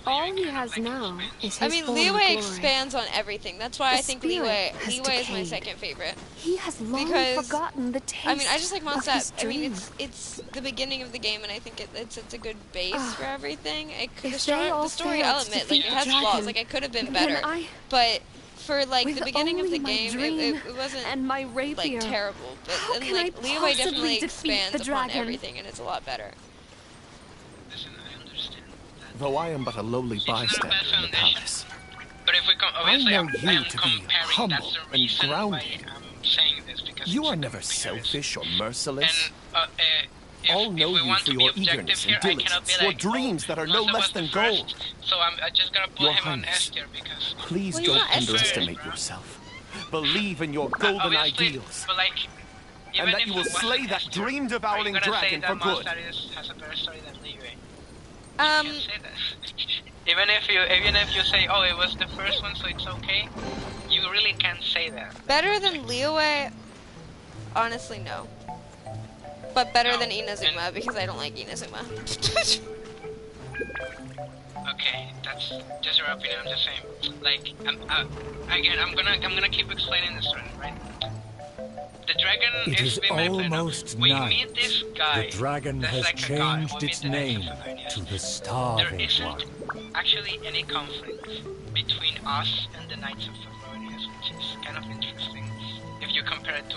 All he has now is his I mean, former Leeway glory. expands on everything. That's why The I think spirit Leeway has is my decayed. second favorite. He has long Because, forgotten the taste. I mean, I just like of his Mondstadt. I mean, dream. it's the beginning of the game, and I think it's a good base for everything. The If story, they all the story failed to element, like defeat it the has flaws. dragon, Like I could have been then better, I- but for like With the beginning of only the my game, dream it wasn't and my rapier, like terrible. But how then can like I Leeway possibly definitely defeat expands the upon dragon? everything, and it's a lot better. Listen, I understand that. Though I am but a lowly It's not a bystander bad in the foundation. palace. But if we come, obviously, I I'm know you to be comparing. humble That's the and reason why grounded. I'm saying this because You it's are a never comparison. selfish or merciless. And All if know we you want for to be your objective eagerness here, and I cannot be diligence, your like, dreams that are no Rosa less was the than first, gold. so I'm just gonna put Your him on Highness, S tier because. Please Well, you're don't not S tier. underestimate yourself. Believe in your golden Obviously, ideals, but like, even and that if you it will wasn't slay S that tier, dream-devouring are you gonna say dragon that for good. Mondstadt has a better story than Leeway? You Um, can't say that. even if you say, oh, it was the first one, so it's okay. You really can't say that. better than Leeway? Honestly, no. But better than Inazuma because I don't like Inazuma. Okay, that's just your opinion. I'm just saying. Like, again, I'm gonna keep explaining this story, right? The dragon It is being manipulated. almost We night. meet this guy. The dragon that's has like a god. changed We its meet the Knights name of Favonius. to the There Starving isn't One. actually any conflict between us and the Knights of Favonius, which is kind of interesting. If you compare it to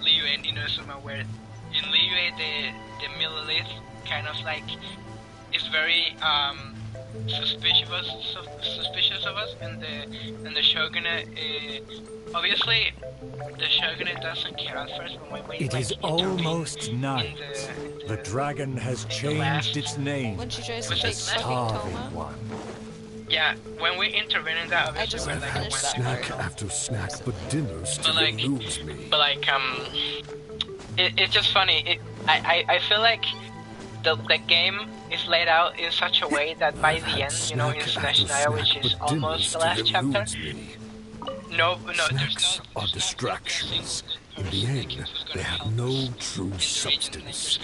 Leeway and Inazuma, where in Leeway the Millelith kind of like is very suspicious of us, and the Shogunate obviously the Shogunate doesn't care at first, but when we It like, is intervene almost night. The dragon has changed its name When she tries to to the take Starving Toma. One. yeah, when we intervene in that, I obviously just we're like finished that when- part. after snack, but dinner still like- eludes me. But like it's just funny. I feel like the game is laid out in such a way that by the end, you know, in Smash Naya, which is almost the last chapter. No, there's no distractions. In the end, they have no true substance.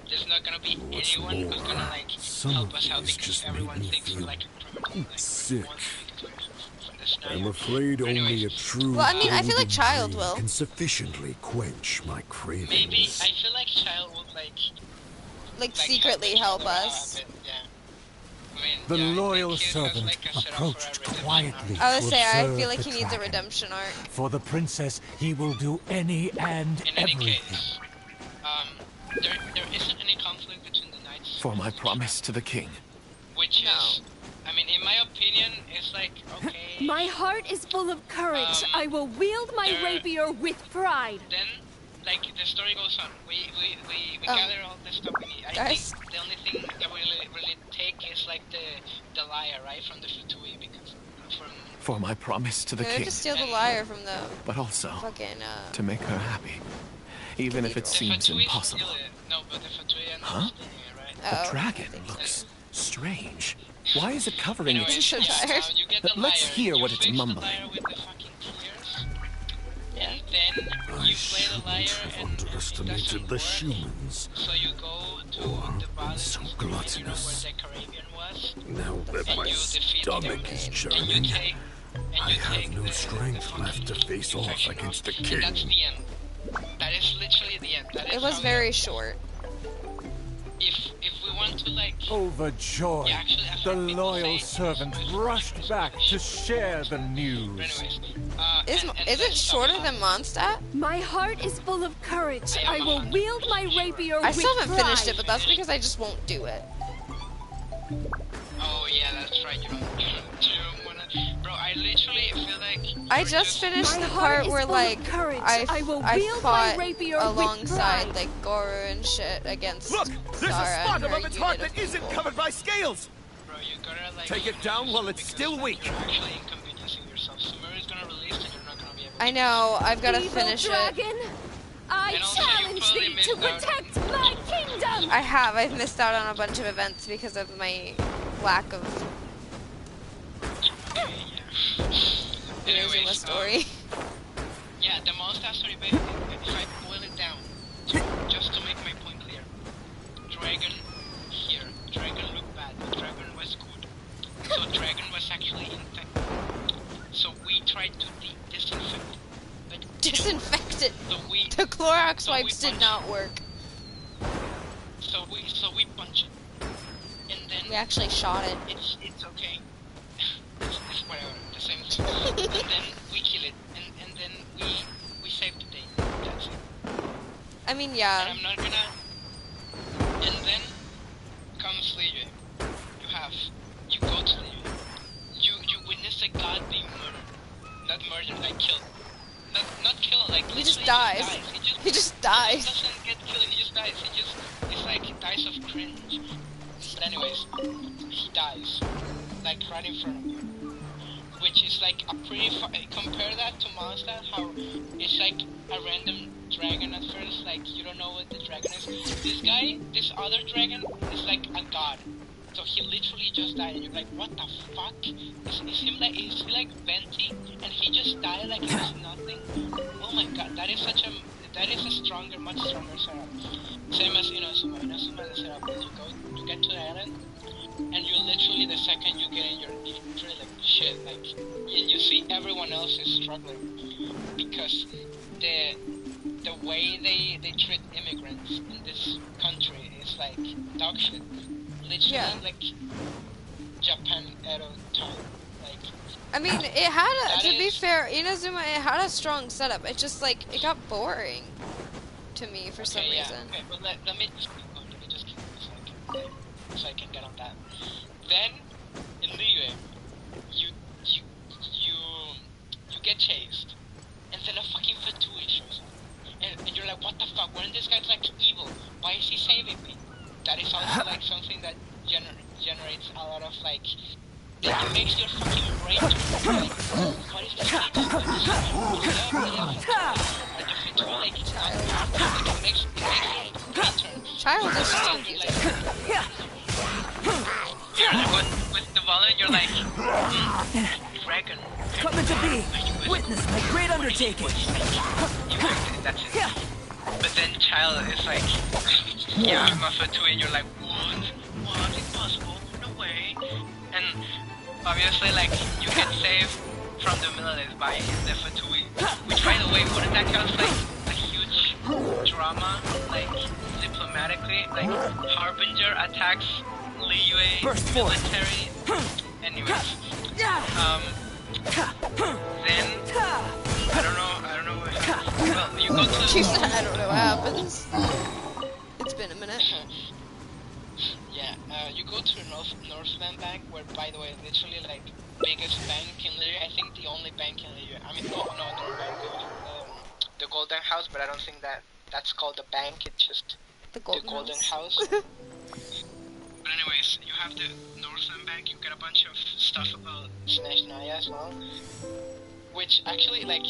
There's not gonna be What's anyone who's more, gonna like some help of us out these because just make everyone me thinks we're feel like sick. I'm I'm afraid only a true Well, I mean, I feel like golden Child dream will. can sufficiently quench my cravings. Maybe I feel like Child would Like secretly help us. The loyal servant approached quietly I would say I to feel like observe he the needs a dragon. redemption arc. For the princess, he will do any and In any everything. case, there isn't any conflict between the knights. For my promise to the king. Which is, I mean, in my opinion, it's like, okay. My heart is full of courage. I will wield my rapier with pride. Then, like, the story goes on. We gather all this stuff we need. I Guys. think the only thing that we really take is, like, the lyre, right, from the Futui, because from... For my promise to the Maybe king. just steal the lyre from the But also, fucking, to make her happy. Even if it seems impossible. No, but the Futui and Huh? Oh, The dragon looks strange. Why is it covering its I'm so chest? tired. Let's hear what it's mumbling. Yeah. I shouldn't have underestimated the humans. So you go to Or the bottom, so where gluttonous. the Caribbean was, Now that and my you defeat stomach them, is and churning, you take, I have no strength left to face off against the and that's king. the end. That is literally the end. That is It was how- very short. If we want to like, Overjoyed, the loyal servant rushed back to share the news. Is it shorter than Mondstadt? My heart is full of courage. I will wield my rapier I with still haven't pride. finished it, but that's because I just won't do it. oh yeah, that's right. You don't wanna, bro. I literally feel like I just finished My the heart part is where full of like courage. I will I wield my fought rapier with alongside pride. like Goro and shit against Look! There's Zara a spot and her above its heart unit that of isn't people. covered by scales! bro, you gotta like Take it down while it's still weak. You're actually inconveniencing yourself. Sumeru is gonna release and you're not gonna be able I know, I've got to finish dragon, it. I challenge thee to protect my kingdom! I've missed out on a bunch of events because of my lack of Anyways, story. Yeah, the Monster story, basically, if I boil it down, just to make my point clear, Dragon here, Dragon looked bad, but Dragon was good. So Dragon was actually infected. So we tried to disinfect it. But disinfect it? So the Clorox wipes did not work. So we punched it. And then we actually shot it. It's okay. It's whatever, the same thing. And then we kill it. And then we save the day. That's it. I mean, yeah. And I'm not gonna... And then comes Liyue. You go to Liyue. You witness a god being murdered. Not murdered, like killed. Not killed, like he just dies. He just dies. He doesn't get killed, he just dies. It's like he dies of cringe. But anyways, he dies. Like right in front of you. Which is like a pretty compare that to Mondstadt, how it's like a random dragon at first, like you don't know what the dragon is. This other dragon is like a god. So he literally just died and you're like, what the fuck? Is he like Venti and he just died like it was nothing? Oh my god, that is a stronger, much stronger setup. Same as Inazuma. Inazuma is a setup that you get to the island and you literally, the second you get in, you're literally like shit, like you see everyone else is struggling because the way they treat immigrants in this country is like dog shit. Literally like Japan Edo time. Like I mean, it had to be fair, Inazuma, it had a strong setup. It just like it got boring to me for some reason. Okay, but let me just keep going. Let me just keep going so I can get on that. Then in Liyue, you get chased, and then a fucking Fatui shows up, and you're like, what the fuck? When this guy's like evil, why is he saving me? That is also like something that generates a lot of like. It makes your fucking brain like, what is this? Child is just with the volume, you're like, dragon. Coming to be. Witness my great undertaking. That's it. But then Child is like, yeah, I'm a Fatui, and you're like, what? Impossible? No way. And obviously, like, you get saved from the Milanese by the Fatui. Which, by the way, wouldn't that cause, like, a huge drama, like, diplomatically? Like, Harbinger attacks Liyue military. Anyways. Then, I don't know what happens. Well, you go to... She said, I don't know what happens. It's been a minute. Yeah, you go to Northland Bank, where, by the way, literally, like, biggest bank in Liyue. I think the only bank in Liyue. I mean, no, the Golden House, but I don't think that's called a bank. It's just the Golden House. But anyways, you have the Northland Bank. You get a bunch of stuff about Snezhnaya as well, which actually, like,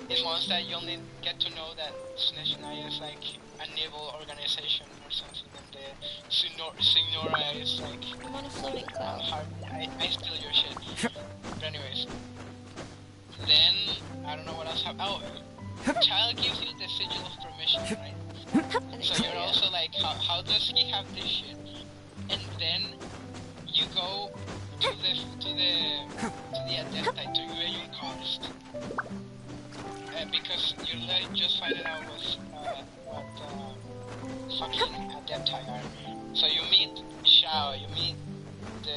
in Mondstadt, you only get to know that Snezhnaya is like a naval organization or something, and the Signora is like... I'm on a floating cloud. I steal your shit. But anyways. Then, I don't know what else happened. Oh, Child gives you the sigil of permission, right? So you're also like, how does he have this shit? And then, you go to the Adepti, to Yueyun Karst. Because you just find out what fucking Adepti are. So you meet Shao, you meet the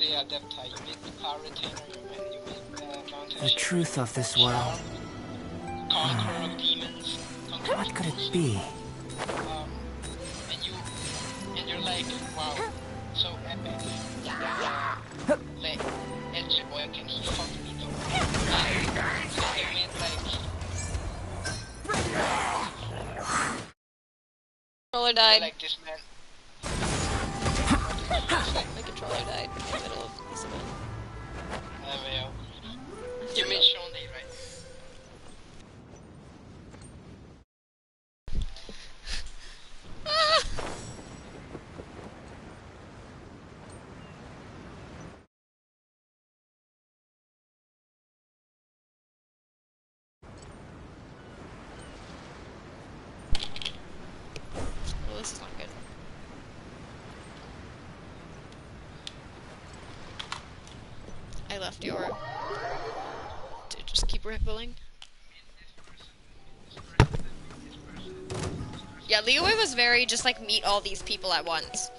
Adepti, you meet the Cloud Retainer, you meet Mountain The truth of this world. Conqueror of Demons. What could it be? And you're like, wow, so epic. Like, edgy boy, can he fuck me though? You mean like... Controller died. Like this man. My controller died in the middle of this event. You mean Shonday, right? I left Yora to just keep rambling. Yeah, Leeway was very just like meet all these people at once.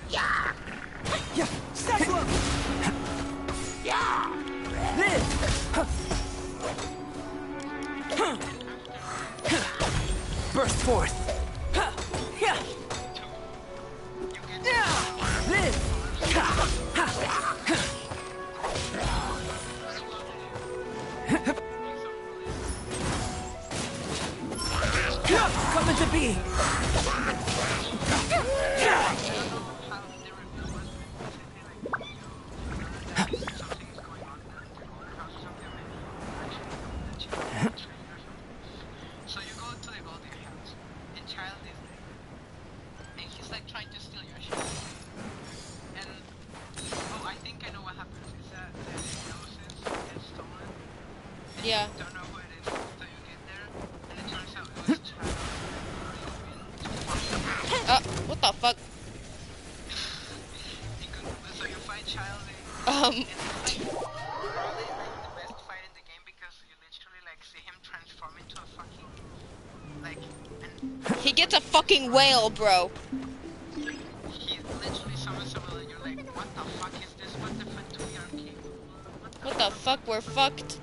Yeah. Yeah. Step slow. Yeah. Live. Burst forth. Yeah. Live. Come into being. So you go to the golden house, and Child is there, and he's like trying to steal your shit. And oh, I think I know what happens. Is that the noses get stolen? And Yeah. You don't know who it is, so you get there, and it turns out it was Child. What the fuck? So you fight Child and it's probably like the best fight in the game because you literally like see him transform into a fucking like He gets a fucking whale, bro. he literally summons a whale and you're like, what the fuck is this? What the fuck do we are capable of? What the fuck? We're fucked.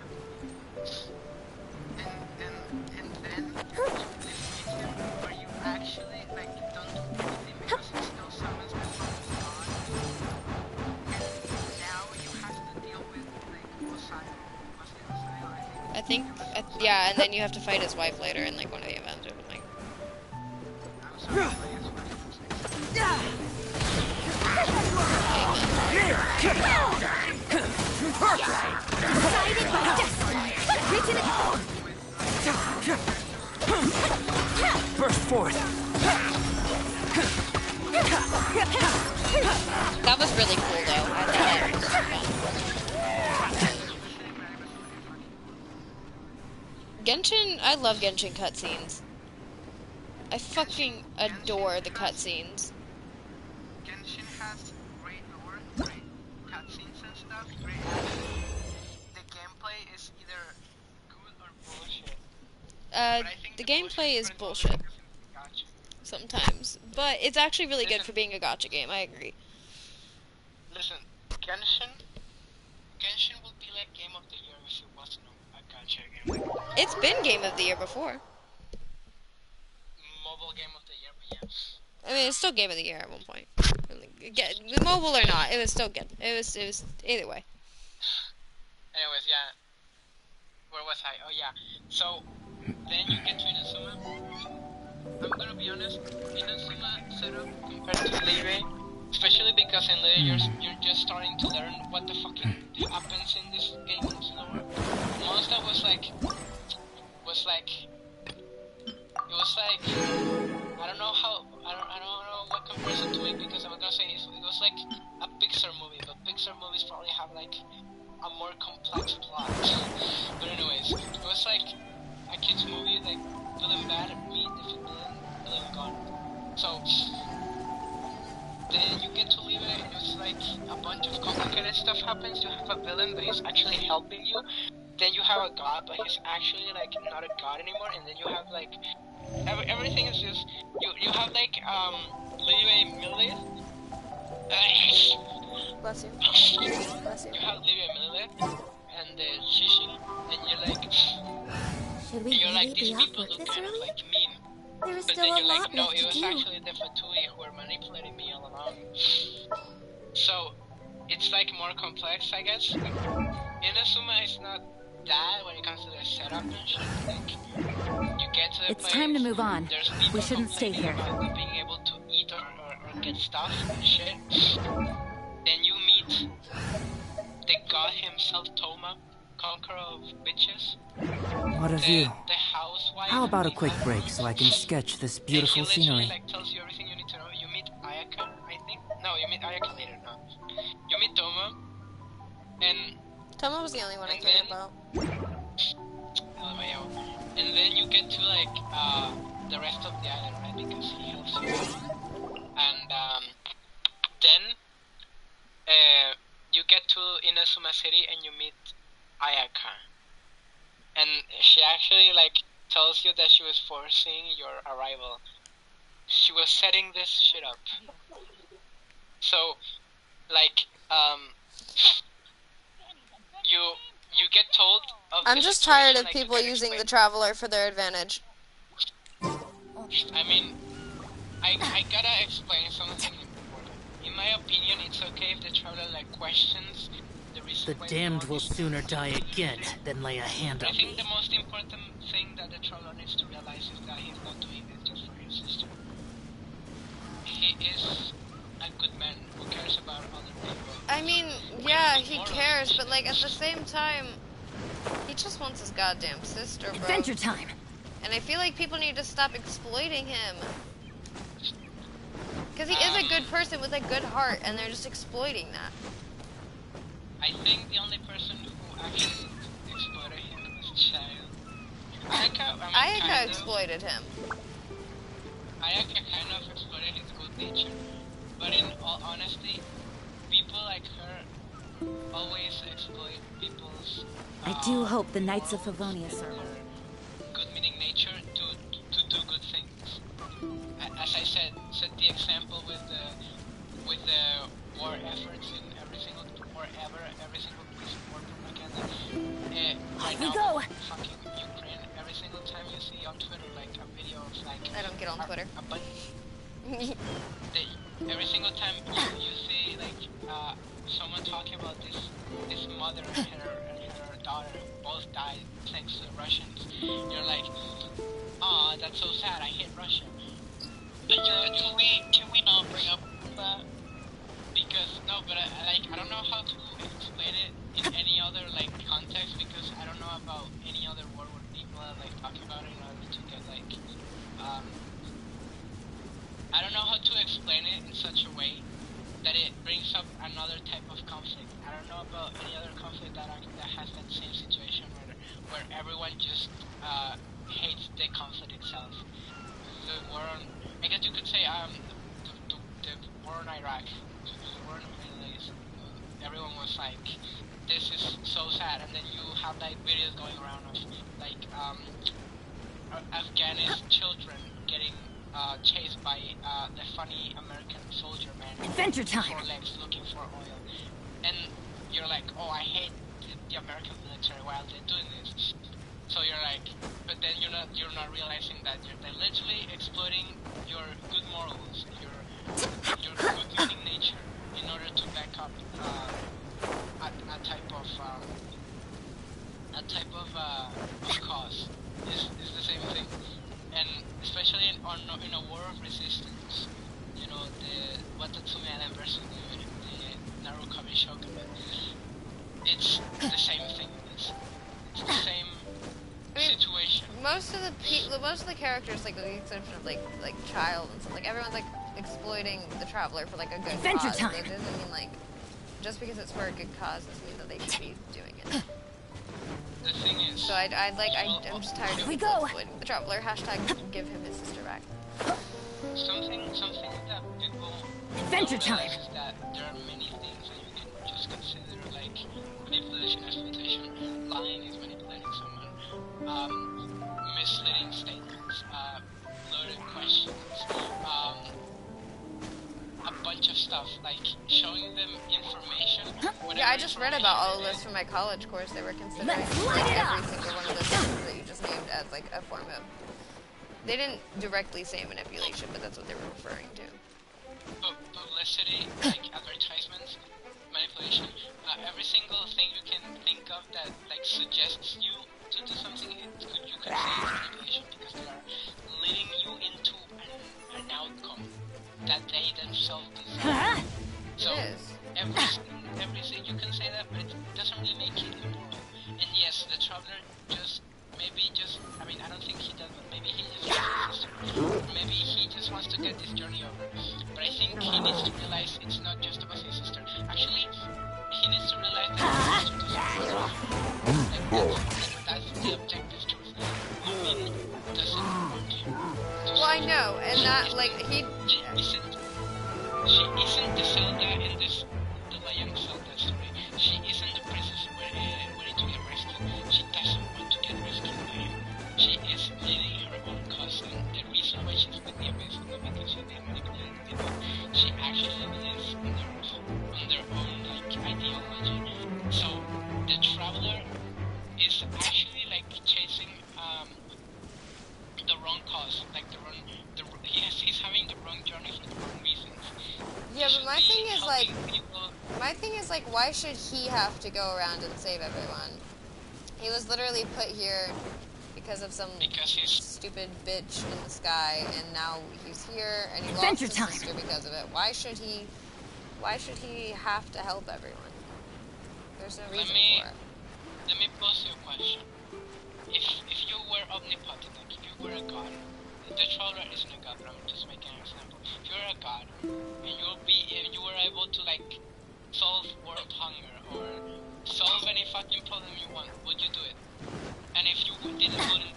And then you defeat him where you actually like don't do anything because he still summons the fucking god. And now you have to deal with like Osayo. Was it Osayo? I think. Yeah, and then you have to fight his wife later in like one of the events or something. I'm sorry. Guided by destiny. Written Burst forth. That was really cool though. I thought that was fun. Genshin, I love Genshin cutscenes. I fucking adore the cutscenes. Genshin has great lore, great cutscenes and stuff, great action. The gameplay is either good or bullshit. The gameplay is bullshit. Sometimes. But it's actually really good for being a gacha game, I agree. Listen, Genshin would be like Game of the Year if it wasn't a gacha game. It's been Game of the Year before. Mobile Game of the Year, but yeah. I mean, it's still Game of the Year at one point. Mobile or not, it was still good. It was either way. Anyways, yeah. Where was I? Oh yeah. So then you get to Inazuma. I'm gonna be honest, Inazuma setup compared to Liyue, especially because in Liyue you're just starting to learn what the fuck happens in this game slower. Monster was like I don't know what comparison to it because I was gonna say it was like a Pixar movie, but Pixar movies probably have like a more complex plot. But anyways, it was like a kids movie, like villain bad, meet the villain gone. So then you get to leave it and it's like a bunch of complicated stuff happens. You have a villain that is actually helping you. Then you have a god, but he's actually like not a god anymore. And then you have like everything is just you have like Liyue Millie. Bless you. Bless you. You have Liyue Millie and Shishin, and you're like, Should we you're like really these be people off work look this kind of early? like mean. There is But still then a you're like, lot no, left it to was do. actually the Fatui who were manipulating me all along. So it's like more complex, I guess. Inazuma is not that when it comes to the setup and shit. Like, you get to the It's place, time to move on. there's people We shouldn't stay complaining here. about not being able to eat or get stuff and shit. Then you meet the god himself, Toma, conqueror of bitches. What a view. The housewife. How about a quick break so I can sketch this beautiful and he literally, scenery? like, tells you everything you need to know. You meet Ayaka, I think. No, you meet Ayaka later. No, you meet Toma, and Toma was the only one I cared about. And then you get to like the rest of the island, right? Because he helps you. And then you get to Inazuma City and you meet Ayaka, and she actually like tells you that she was foreseeing your arrival. She was setting this shit up. So, like, you get told of. I'm the just tired situation, of like, you people get using the explained. Traveler for their advantage. I mean, I gotta explain something important. In my opinion, it's okay if the Traveler like questions the reason The why damned will sooner die again than lay a hand I on think me. the most important thing that the Traveler needs to realize is that he's not doing it just for his sister. He is a good man who cares about other people. I mean, yeah, he cares, but like at the same time, he just wants his goddamn sister, bro. Adventure time! And I feel like people need to stop exploiting him. Because he is a good person with a good heart, and they're just exploiting that. I think the only person who actually exploited him was Child. Ayaka exploited him. Ayaka kind of exploited his good nature. But in all honesty, people like her always exploit people's I do hope the Knights of Favonius are good meaning nature to do good things. As I said the example with the war efforts in every single piece of war propaganda. Right now, fucking Ukraine. Every single time you see on Twitter like a video of like I don't get on Twitter. Every single time you see like someone talking about this mother and her daughter both died thanks to the Russians, you're like, ah, that's so sad. I hate Russia. But can we not bring up that? Because no, but I don't know how to explain it in any other like context, because I don't know about any other war where people are like talking about it in order to get like I don't know how to explain it in such a way that it brings up another type of conflict. I don't know about any other conflict that has that same situation where everyone just hates the conflict itself. The war on, I guess you could say the war in Iraq, the war in the Middle East. Everyone was like, this is so sad, and then you have like videos going around of like Afghanist children getting chased by the funny American soldier man. Adventure time! 4 legs looking for oil. And you're like, oh, I hate the American military while they're doing this. So you're like, but then you're not realizing that they're literally exploiting your good morals, your good meaning nature, in order to back up a type of cause. Is the same thing. And especially in a war of resistance, you know, the Watatsumi Island versus the Narukami Shogunate, it's the same thing. It's the same situation. Most of the characters, like with the exception of like Child and stuff, like everyone's like exploiting the Traveler for like a good Adventure cause. time. It doesn't mean like just because it's for a good cause doesn't mean that they should be doing it. The thing is, so I'm just tired of people exploiting the Traveler. Hashtag give him his sister back. Something that people Adventure don't time. realize is that there are many things that you can just consider like manipulation, exploitation. Lying is manipulating someone. Misleading statements, loaded questions, a bunch of stuff, like showing them information. Yeah, I just read about all of this from my college course. They were considering like, every single one of those things that you just named as like a form of. They didn't directly say manipulation, but that's what they were referring to. Publicity, like advertisements, manipulation, every single thing you can think of that like suggests you to do something, you can say it's manipulation, because they are leading you into an outcome that they themselves desire. So everything you can say that, but it doesn't really make it immoral. And yes, the Traveler I mean, I don't think he does, but maybe he just wants his sister. Maybe he just wants to get this journey over. But I think he needs to realize it's not just about his sister. Actually, he needs to realize that his sister doesn't like, that's the objective truth. Women doesn't want him. Well, I know, and that, like, she isn't the Zelda in this, the Legend of Zelda story. She isn't the princess ready to get rescued. She doesn't want to get rescued by him. She is leading her own cause, and the reason why she's with the Abyss is not because she's being manipulated people. She actually believes in their own like ideology. So the Traveler is actually like chasing the wrong cause, like he's having the wrong journey for the wrong reasons. Yeah, but my thing is like, why should he have to go around and save everyone? He was literally put here because of some stupid bitch in the sky, and now he's here, and he lost his sister because of it. Why should he have to help everyone? There's no reason for it. Let me pose you a question. If you were omnipotent, like if you were a god, the Traveler isn't a god, but I'm just making an example. If you're a god, and you were able to like solve world hunger or solve any fucking problem you want, would you do it? And if you wouldn't do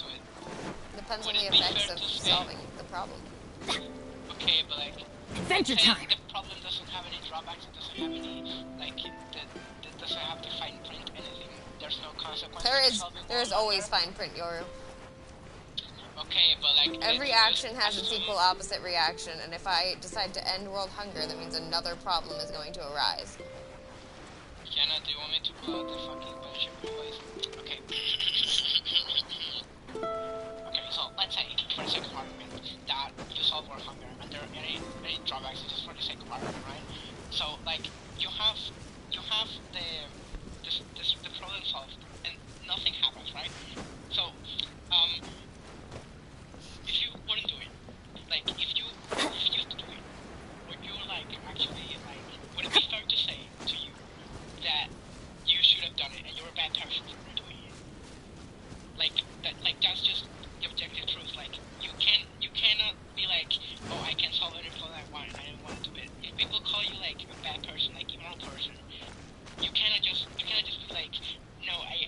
it? Depends on the effects of solving the problem. Okay, but like Adventure time. The problem doesn't have any drawbacks. It doesn't have any like that doesn't have to fine print anything. There's no consequences. There is always fine print, Yoru. Okay, but like every action has its equal opposite reaction, and if I decide to end world hunger, that means another problem is going to arise. Jenna, do you want me to pull out the fucking bullshit replace? Okay. Okay, so let's say for the sake of argument that you solve world hunger, and there are any drawbacks just for the sake of argument, right? So like you have the problem solved, and nothing happens, right? So if you wouldn't do it, like if you refuse to do it, would you like actually like would it be fair to say to you that you should have done it and you're a bad person for doing it? Like that's just the objective truth. Like you cannot be like, oh, I can solve any problem I want and I don't want to do it. If people call you like a bad person, like immoral person, you cannot just be like, no, I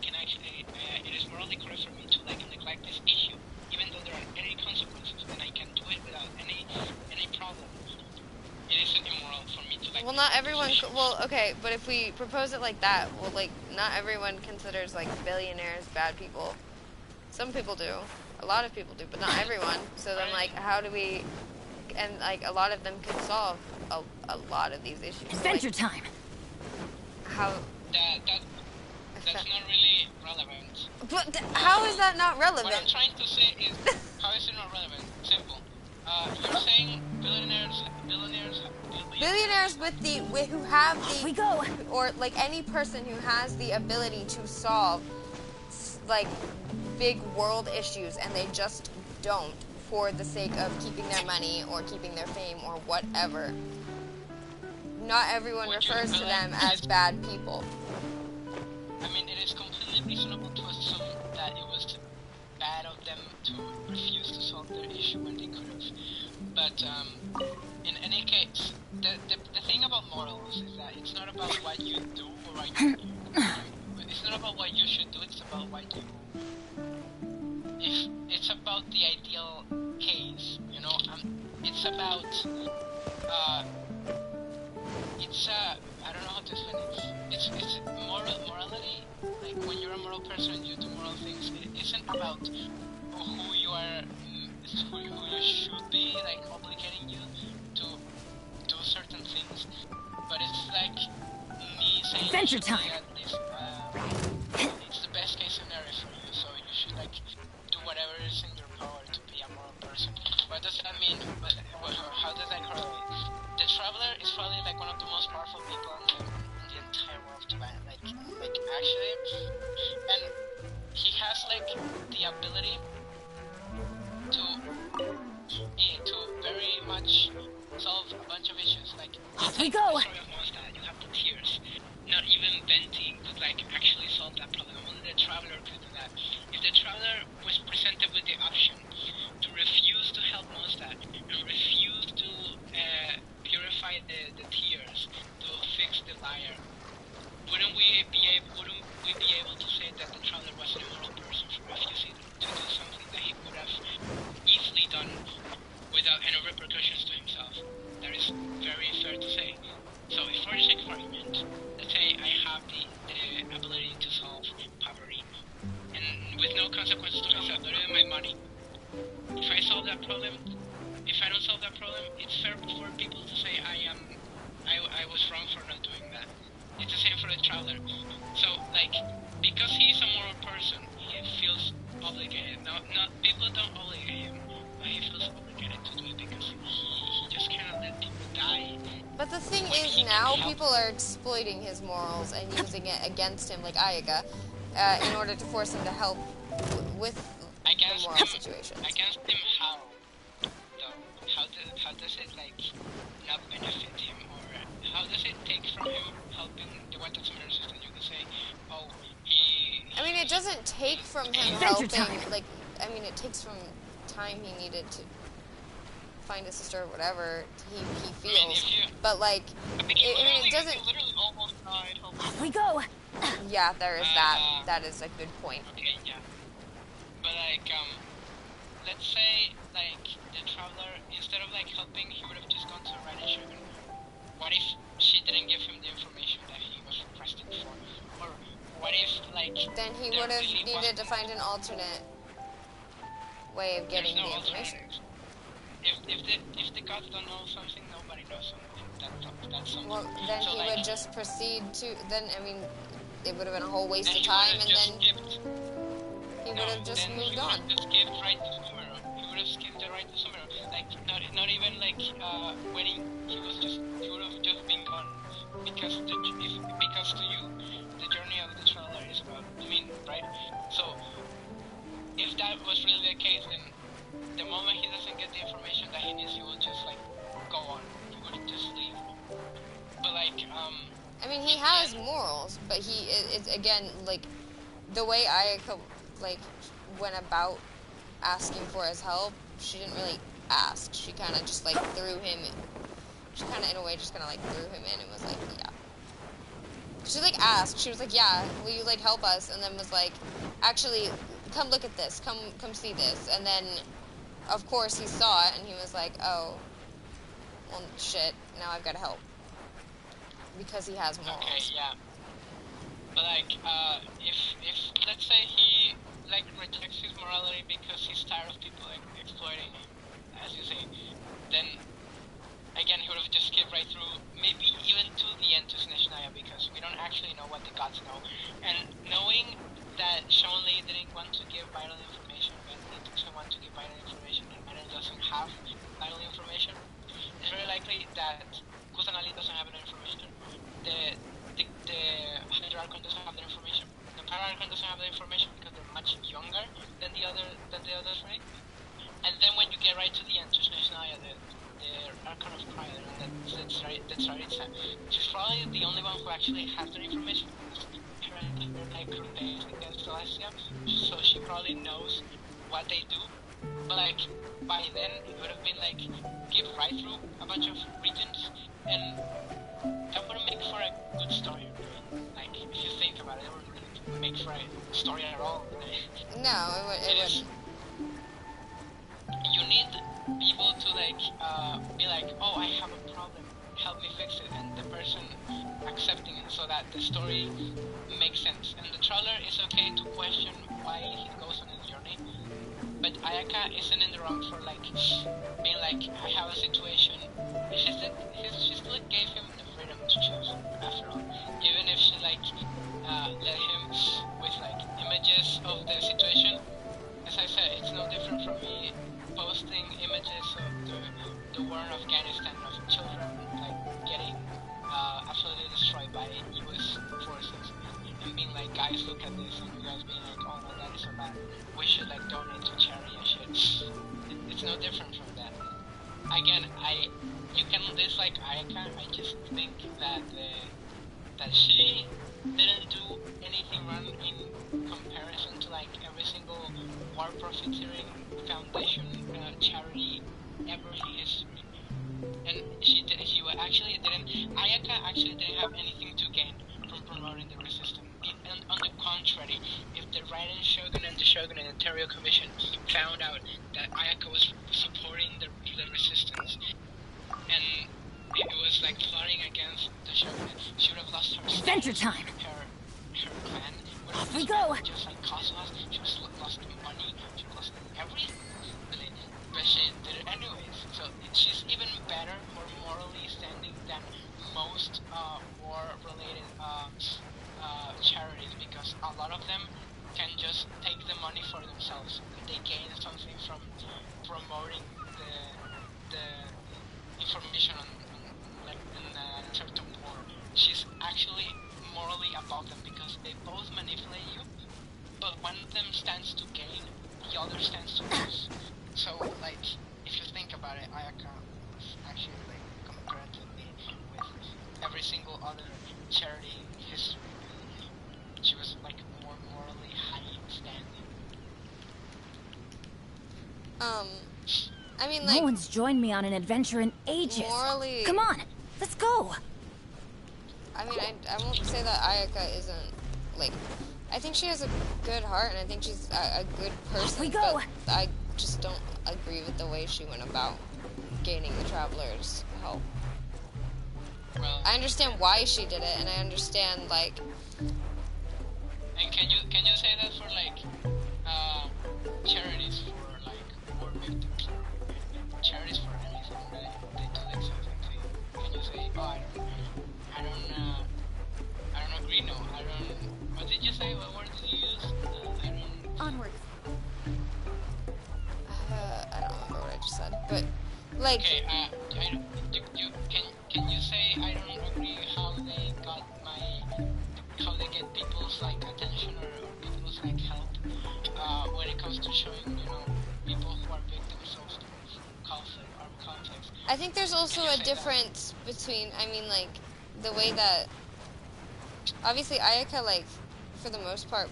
can actually it is morally correct for me to like neglect this issue, even though there are any consequences, and I can do it without any problem. It isn't immoral for me to like. Well, not everyone. Well, okay, but if we propose it like that, well, like not everyone considers like billionaires bad people. Some people do. A lot of people do, but not everyone. So then, like, how do we? And like, a lot of them could solve a lot of these issues. Adventure time. How? That's not really relevant. But how is that not relevant? What I'm trying to say is, how is it not relevant? Simple. You're saying billionaires who have the or like any person who has the ability to solve like big world issues, and they just don't for the sake of keeping their money or keeping their fame or whatever. Not everyone refers to them as bad people. I mean, it is completely reasonable to assume that it was bad of them to refuse to solve their issue when they could have. But in any case, the thing about morals is that it's not about what you do or what you do. It's not about what you should do, it's about what you it's about the ideal case, you know. It's about I don't know how to explain it. It's morality. Like when you're a moral person and you do moral things, it isn't about who you are, who you should be, like obligating you to do certain things. But it's like me saying Adventure time. At least, it's the best case scenario for you, so you should like do whatever is in your power to be a moral person. What does that mean? How does that correlate? The Traveler is probably like one of the most powerful people in the entire world to ban. Like actually, and he has like the ability to very much solve a bunch of issues. Like off we go. The story of Mondstadt, you have the tears. Not even Venti could like actually solve that problem. Only the Traveler could do that. If the Traveler was presented with the option to refuse to help Mondstadt and refuse to purify the tears to fix the liar, wouldn't we be able to say that the Traveler was an immoral person for refusing to do something that he could have easily done without any repercussions to himself? That is very have the ability to solve poverty, and with no consequences to myself, not even my money. If I solve that problem, if I don't solve that problem, it's fair for people to say I was wrong for not doing that. It's the same for the traveler. So, like, because he's a moral person, he feels obligated. Not people don't obligate him, but he feels obligated to do it because he just cannot let people die. But the thing is, now people are exploiting his morals and using it against him, like Ayaka, in order to force him to help with the moral situation. Against him how? Though? How does it, like, not benefit him? Or how does it take from him helping the White Summoner system? You could say, oh, I mean, it doesn't take from him helping, like, I mean, it takes from time he needed to find his sister or whatever he feels, but like, it doesn't. Literally almost died. Off we go. Yeah, there is that. That is a good point. Okay, yeah. But like, let's say like the traveler, instead of like helping, he would have just gone to Red Shogun. What if she didn't give him the information that he was requesting for? Or what if like? Then he would have needed to find an alternate way of getting the information. If the gods don't know something, nobody knows something. That's something. Well, then so, he like, would just proceed to. Then I mean, it would have been a whole waste of time, and then he would have just moved on. He would have skipped right to Sumeru. He would have skipped it right to Sumeru. Like not even like waiting. He would have just been gone because to you the journey of the traveler is about right? So if that was really the case, then the moment he doesn't get the information that he needs, he will just like go on. He would just leave. But like, I mean, he has morals, but it's again like the way Ayaka like went about asking for his help. She didn't really ask. She kind of just like threw him. She kind of in a way just kind of like threw him in and was like, yeah. She like asked. She was like, yeah, will you like help us? And then was like, actually, come look at this. Come see this. And then, of course, he saw it and he was like, oh, well, shit. Now I've got to help because he has morals. Okay, yeah. But like, if let's say he like rejects his morality because he's tired of people like exploiting him, as you say, then again he would have just skipped right through, maybe even to the end to Sneshnaya, because we don't actually know what the gods know. And knowing that Shonli didn't want to give vital information, Bentley doesn't want to give vital information, and Menon doesn't have vital information, it's very likely that Kusanali doesn't have that information. The Hydra-Archon doesn't have the information. The Para-Archon doesn't have the information because they're much younger than the others, right? And then when you get right to the end, to Sneshnaya, the Archon of Pride, that's right. She's probably the only one who actually has the information. Against Celestia, so she probably knows what they do. But like by then, it would have been like give right through a bunch of regions, and that would make for a good story. Like if you think about it, it wouldn't really make for a story at all. No, it wouldn't. You need people to like be like, oh, I have a problem, help me fix it, and the person accepting it so that the story makes sense. And the traveler is okay to question why he goes on his journey, but Ayaka isn't in the wrong for like being like, I have a situation. She still gave him the freedom to choose after all, even if she like let him with like images of the situation. As I said, it's no different from me posting images of the war in Afghanistan of children like getting absolutely destroyed by US forces, and being like, guys, look at this, and you guys being like, oh no, that is so bad, we should like donate to charity and shit. It's no different from that. Again, you can dislike Ayaka, I just think that that she didn't do anything wrong in comparison to like every single war profiteering foundation charity ever in history. And Ayaka actually didn't have anything to gain from promoting the resistance. And on the contrary, if the Raiden Shogun and the Shogun and the Ontario Commission found out that Ayaka was supporting the resistance, and it was like plotting against the Shogun, she would have lost her Adventure time! Her Off we go! Just like cosmos, she was lost money, she lost everything, really. But she did it anyways. So she's even better, more morally standing than most war-related charities, because a lot of them can just take the money for themselves. They gain something from promoting the information on like in a certain war. She's actually morally above them because they both manipulate you, but one of them stands to gain, the other stands to lose. So like, if you think about it, Ayaka was actually like comparatively with every single other charity in history. She was like more morally high standing. I mean, No like, one's joined me on an adventure in ages. morally, Come on, let's go. I mean, I won't say that Ayaka isn't, like, I think she has a good heart, and I think she's a good person, We go. but I just don't agree with the way she went about gaining the Traveler's help. Well, I understand why she did it, and I understand, like... And can you say that for, like, charities for, like, war victims, or charities for anything, really? They do the same thing to you. Can you say, oh, I don't agree, no, what did you say, what word did you use? Onward. I don't remember what I just said, but, like... Okay, can you say, I don't agree how they get people's, like, attention or people's, like, help, when it comes to showing, you know, people who are victims of conflicts. I think there's also a difference between, I mean, like, the way that, obviously Ayaka, like, for the most part,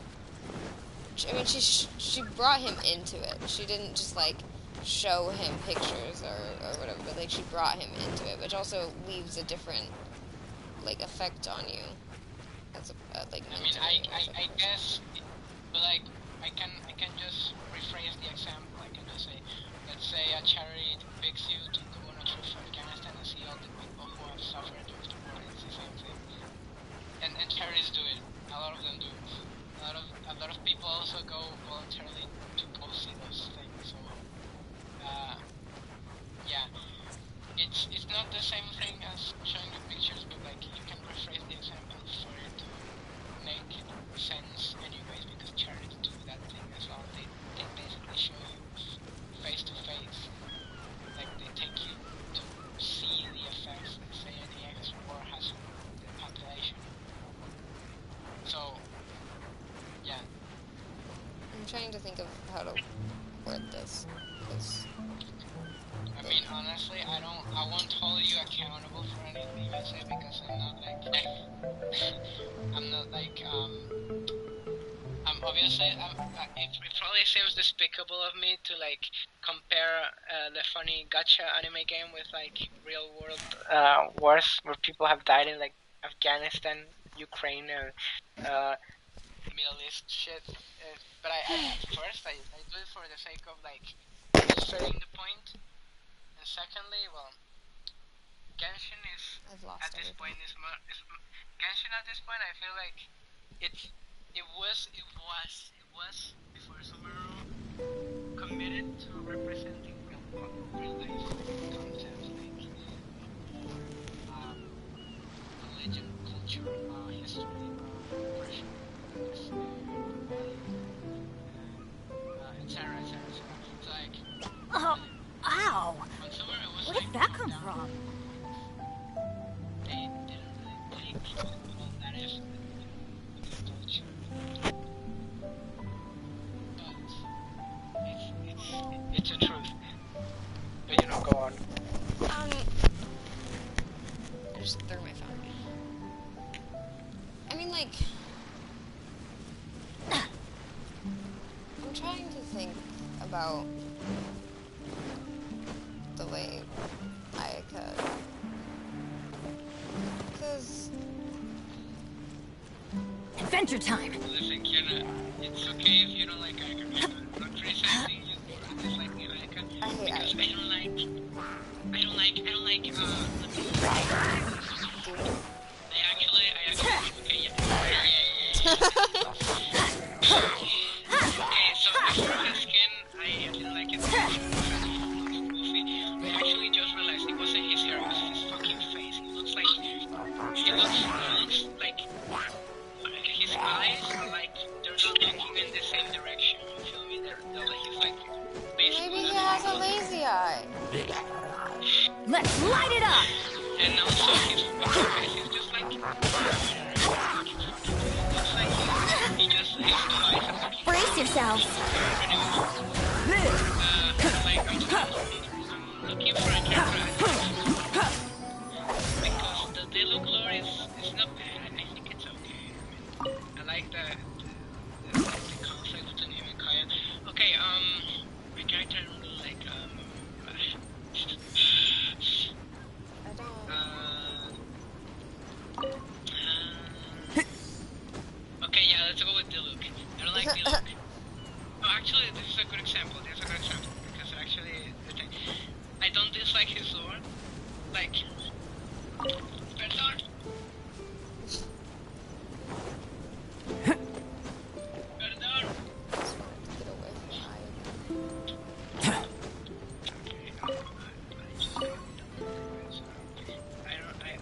I mean, she brought him into it. She didn't just, like, show him pictures or whatever, but, like, she brought him into it, which also leaves a different, like, effect on you. As a, like, I mean, I guess, but, like, I can just rephrase the example. I can just say, let's say a charity picks you to go on a trip to Afghanistan and see all the people who have suffered with the war. It's the same thing. And charities do it. A lot of them do. A lot of people also go voluntarily to go see those things. So, yeah, it's not the same thing as showing you pictures, but like you can rephrase the example for it to make sense anyways, because charities do that thing as well. They basically show you face to face, like they take you to see the effects that say the X war has on the population. So, yeah. I'm trying to think of how to word this, because... I mean, honestly, I won't hold you accountable for anything you say, because I'm not like, obviously, it probably seems despicable of me to, like, compare the funny gacha anime game with, like, real world wars where people have died in, like, Afghanistan, Ukraine, and Middle East shit. But first, I do it for the sake of, like, illustrating the point. And secondly, well, Genshin is Genshin at this point. I feel like it was before Sumeru committed to representing real life concepts like war, religion, culture, history, oppression, etc. It's like. Oh, ow! Where did that come from? They didn't really take all that effort with the culture. But it's a truth. But you know, go on. I just threw my phone. I mean, like... I'm trying to think about the way Ayaka, because adventure time. Listen, Kiana, it's okay if you don't like Ayaka. I'm not criticizing you for disliking Ayaka, because I don't like I actually okay, yeah. looks like his eyes are like they're not looking in the same direction. You feel me? They're like he's like basically. Maybe he has a lazy eye. Let's light it up! And also his face is just like. Looks like he just his two eyes are fucking. Brace yourselves. Like I'm looking for a character. Because the look lore is not bad. I think it's okay. I like the conflict between him and Kaya. Okay, my character like okay, yeah, let's go with Diluc. I don't like Diluc. No, actually, this is a good example. This is a good example because actually, the thing, I don't dislike his lore. Like, perdón. Perdón.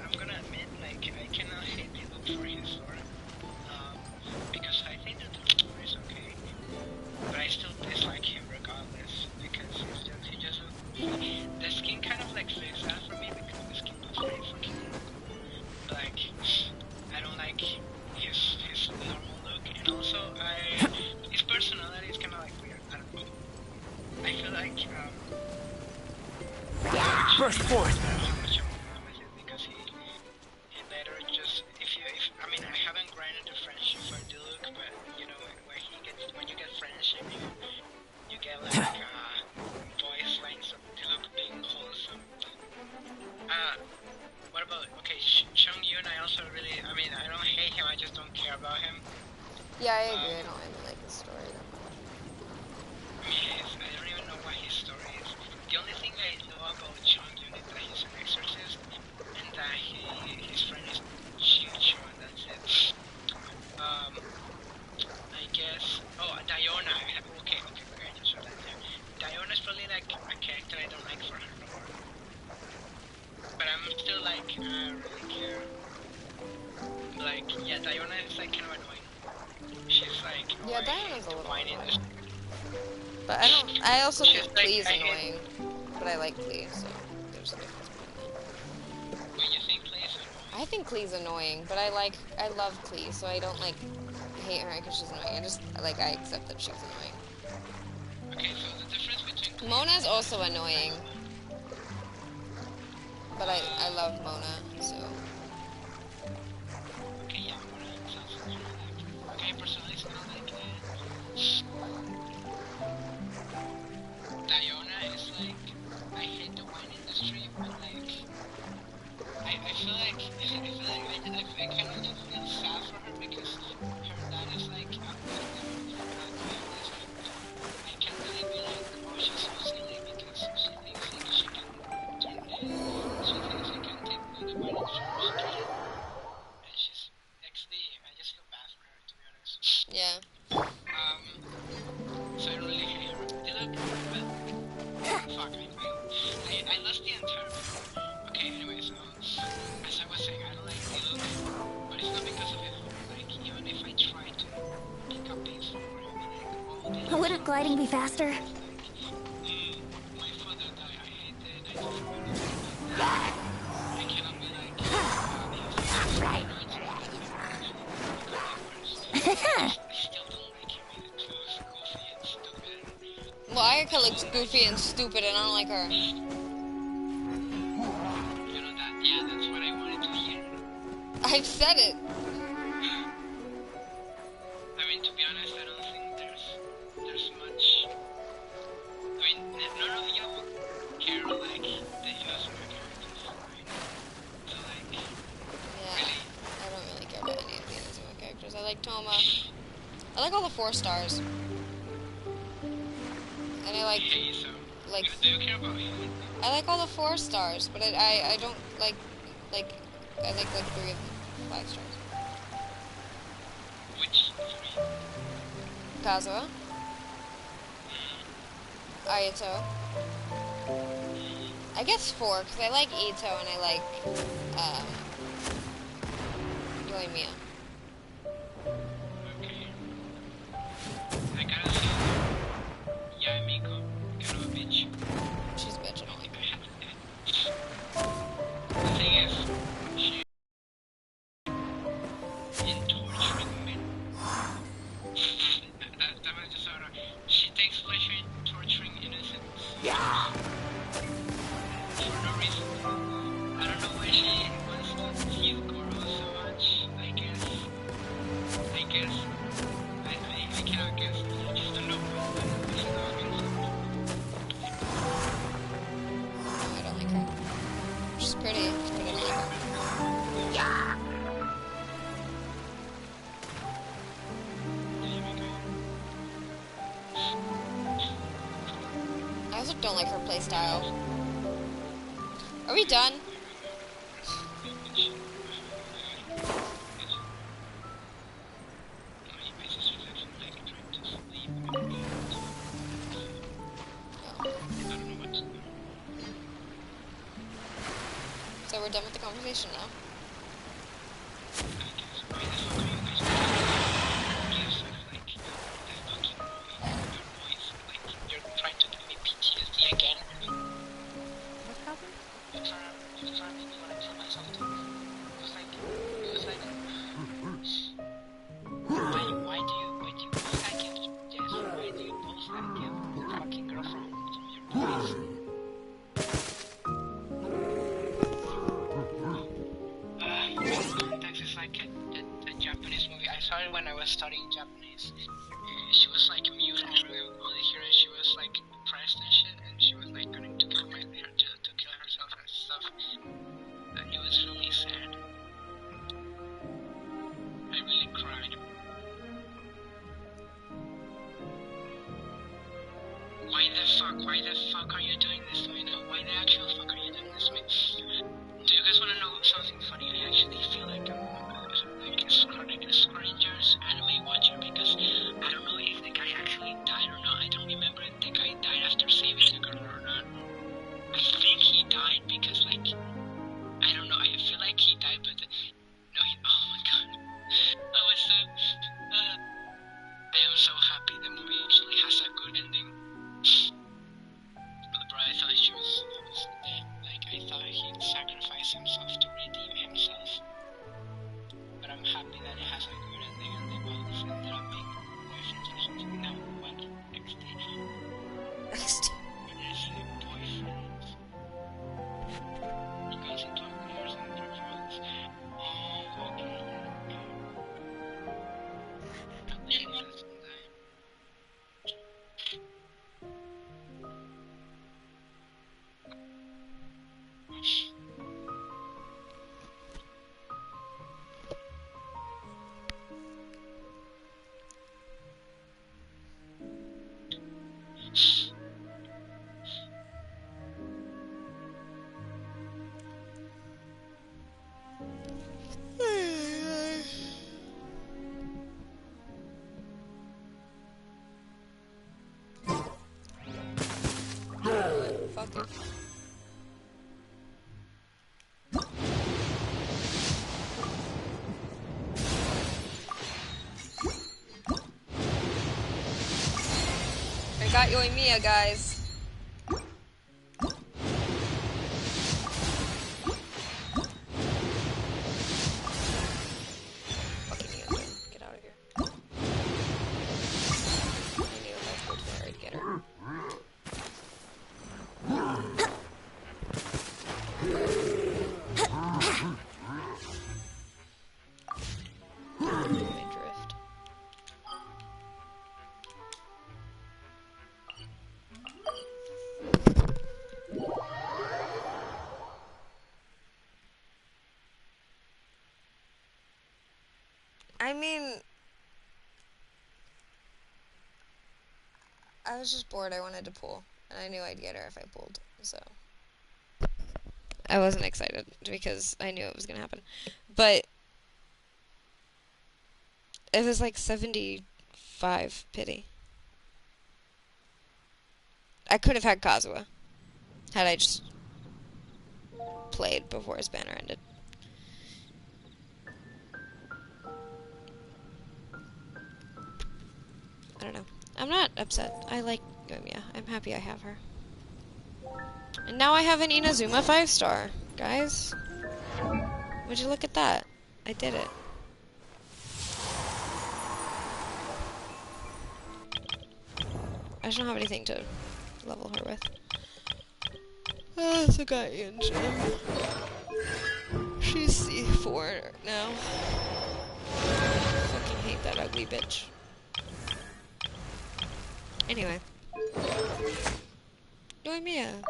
I'm gonna admit, like, I cannot hate Diluc for his lore. Because I think that the lore is okay. But I still dislike him regardless because he just the skin kind of like fixed that for me because the skin looks very fucking like I don't like his normal look and also his personality is kind of like weird. I don't know. I feel like Burst forth. because he later just if I mean I haven't grinded the friendship for Diluc but you know when you get friendship you get like voice lines of Diluc being wholesome. What about okay Chung Yun? I also really I mean I don't hate him, I just don't care about him. Yeah, I agree. I don't really like the story that much. I mean I don't even know what his story is. The only thing I know about Chung Yun is that he's an exorcist and that his friend is Xingqiu and that's it. I guess. Oh, Diona. Okay, we're going to show that there. Diona is probably like a character I don't like for her lore. But I'm still like, I don't really care. Like, yeah, Diona is like kind of annoying. She's like, oh, Yeah, Diona's a little annoying. industry. But I also She's think like, Klee's annoying. But I like Klee, so there's a difference between them. Wait, you think Klee is annoying? I think Klee's annoying, but I love Klee, so I don't like hate her because she's annoying. I accept that she's annoying. Okay, so the difference between Mona's also annoying. But I love Mona, so. Okay, yeah, Mona sounds kind of like. Okay, personally, it's kind of like. Diona is like. I hate the wine industry, but like. I feel like. I kind of just feel sad for her because her dad is like. I can't really be like, oh, she's so silly because she thinks like she can turn it. She thinks she can take the wine industry. And she's actually, I just feel bad for her, to be honest. Yeah. So I don't really hate her. Diluc, but fuck, I lost the entire. Okay, anyways, as I was saying, I don't like Diluc, but it's not because of it. Like, even if I try to pick up things for him, like, Wouldn't gliding be faster? my father died, I hate it, I cannot be like, I still don't like him, he's too goofy and stupid. Well, Ayaka looks goofy and stupid, and I don't like her. You know that? Yeah, that's what I wanted to hear. I've said it. I mean, to be honest, I don't think there's much. I mean, none of y'all care like the Yasuo characters, right? So like, Yeah, really? I don't really care about any of the Inazuma characters. I like Toma. I like all the 4 stars. And I like, Hey, so like, do you care about me? I like all the 4 stars, but I don't like, I like 3 of the 5 stars. Which 3? Kazuha. Ayato. I guess 4, because I like Ito and I like, Yoimiya. Okay. I gotta say, Yamiko, kind of a bitch. She's a bitch, I don't like her. The thing is, she in torturing men. That was just sort of, she takes pleasure in torturing innocents. Yeah. For no reason. I don't know why she wants to tease Goro so much. I cannot guess. I just don't know why. No, I don't like her. She's pretty, but I don't like her. Yeah! I also don't like her playstyle. Are we done? So we're done with the conversation now. You're trying to give me PTSD again. What happened? You trying to do what I kill myself to. It was like, why do you both against Jess? Why do you both against the fucking girl from your place? Context is like a Japanese movie. I saw it when I was studying Japanese. She was like mute and we only hear her. She was like depressed and shit, and she was like going to kill to kill herself and stuff. And it was really sad. I really cried. Why the fuck are you doing this to me now? Why the actual fuck are you doing this to me? Do you guys want to know something funny? I actually feel like I'm like a stranger's anime watcher because I don't know if the guy actually died or not. I don't remember if the guy died after saving the girl or not. I think he died because like, I don't know, I feel like he died but no, oh my god. I was so, I am so happy the movie actually has a good ending. Bro, I thought he was dead. Like, I thought he'd sacrifice himself to redeem himself. But I'm happy that it has a good ending and they both ended up being boyfriends or something. No, what? Next stage. Next. Yes, boyfriends. He goes into a course and preference. Oh, okay. Fuck it. I got Yoimiya, guys. Fucking you, get out of here. I knew if I pulled for her, I'd get her. Drift. I mean, I was just bored. I wanted to pull, and I knew I'd get her if I pulled, so I wasn't excited because I knew it was gonna happen. But it was like 75 pity. I could have had Kazuha had I just played before his banner ended. don't know. I'm not upset. I like Yoimiya. I'm happy I have her. And now I have an Inazuma 5-star, guys. Would you look at that? I did it. I just don't have anything to level her with. So got Genshin. She's C4 now. Fucking hate that ugly bitch. Anyway. Yoimiya.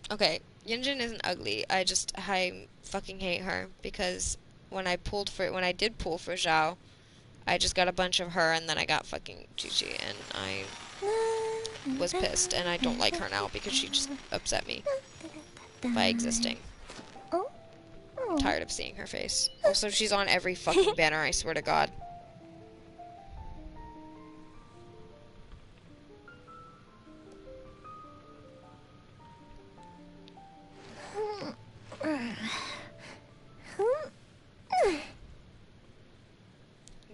Okay, Yunjin isn't ugly. I fucking hate her because when I did pull for Zhao, I just got a bunch of her and then I got fucking Chi-Chi and I was pissed and I don't like her now because she just upset me by existing. I'm tired of seeing her face. Also, she's on every fucking banner, I swear to God.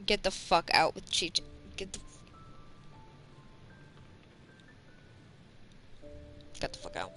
Get the fuck out with Chi-Chi. Get the fuck out.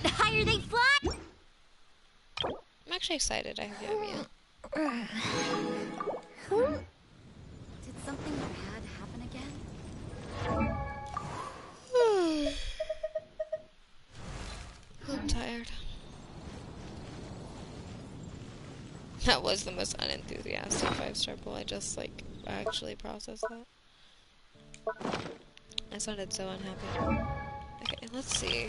The higher they fly. I'm actually excited I have Yoimiya. Did something bad happen again? I'm tired. That was the most unenthusiastic 5-star pull. I just, actually processed that. I sounded so unhappy. Okay, let's see.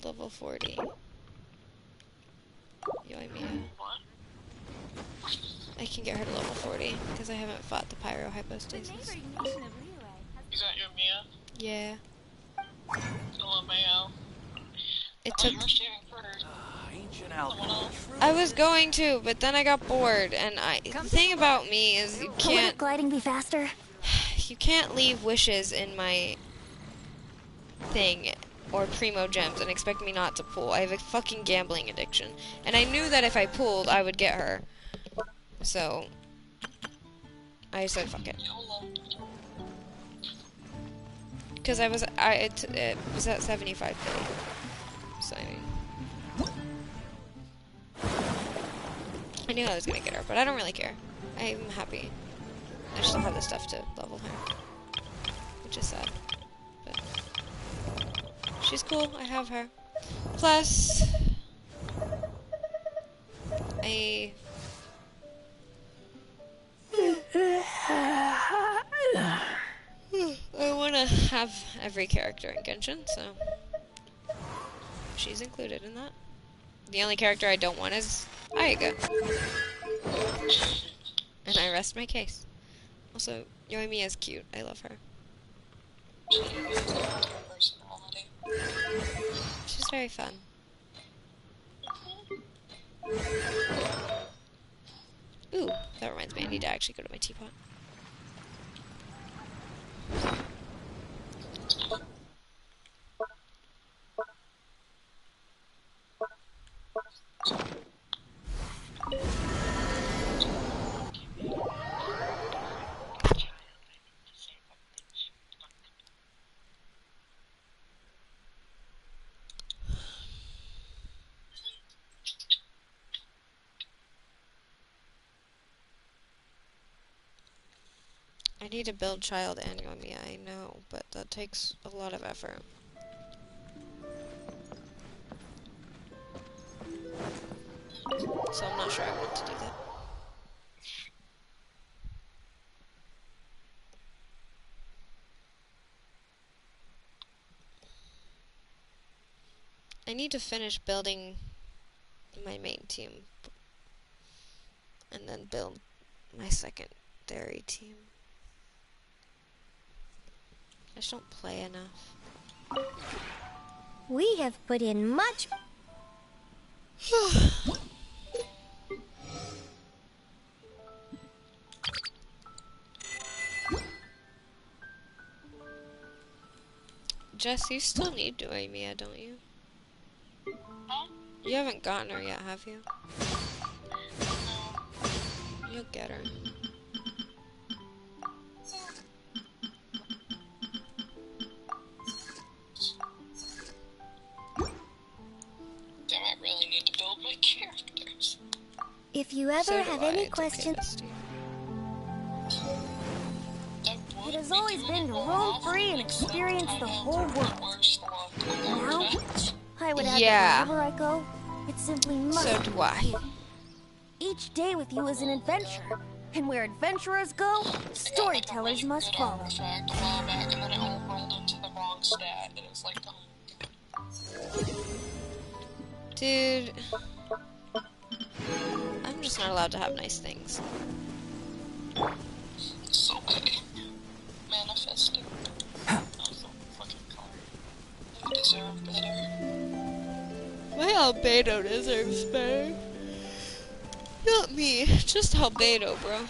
Level 40. Yoimiya. I can get her to level 40 because I haven't fought the Pyro Hypostasis. Is that your Mia? Yeah. LMAO. It took. I was going to, but then I got bored, and the thing about me is you can't. Won't gliding be faster? You can't leave wishes in my thing or primo gems and expect me not to pull. I have a fucking gambling addiction, and I knew that if I pulled, I would get her. So I said, "Fuck it," because it was at 75k. So I mean, I knew I was gonna get her, but I don't really care. I'm happy. I just don't have the stuff to level her, which is sad. But she's cool. I have her. Plus, I want to have every character in Genshin, so she's included in that. The only character I don't want is Ayaka. And I rest my case. Also, Yoimiya is cute. I love her. She's very fun. Ooh, that reminds me, I need to actually go to my teapot. I need to build child and Yoimiya, I know, but that takes a lot of effort. So I'm not sure I want to do that. I need to finish building my main team and then build my secondary team. I just don't play enough. We have put in much. Jess, you still need Yoimiya, don't you? You haven't gotten her yet, have you? You'll get her. Damn, I really need to build my characters. If you ever have any questions, it has always been to roam free and experience the whole world. Now, I would add that wherever I go, it's simply must. So do I. Each day with you is an adventure, and where adventurers go, storytellers must follow. And then it all rolled into the wrong stat, and it was like, Dude, I'm just not allowed to have nice things. it's okay. Manifesting. Also, fucking card. You deserve better. My Albedo deserves better. Not me, just Albedo, bro.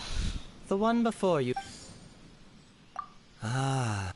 The one before you. Ah.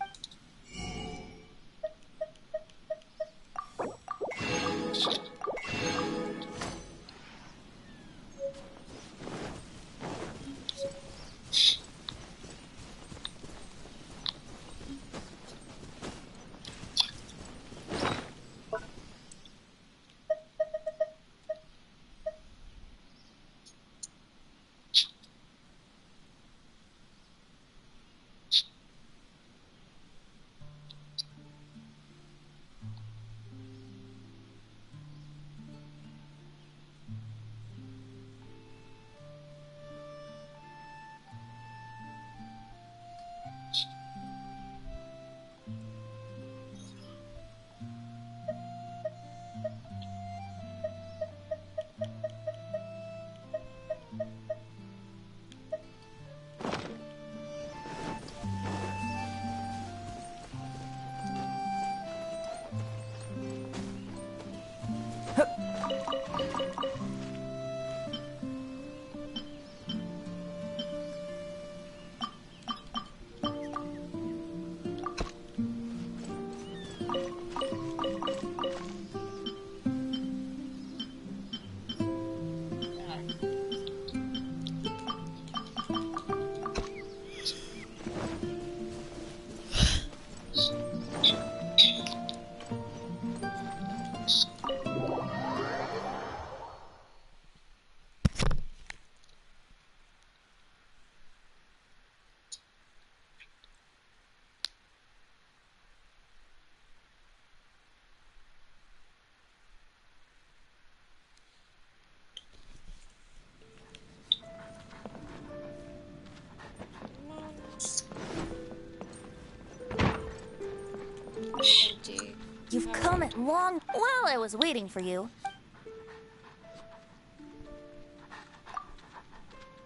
You've come at long while I was waiting for you.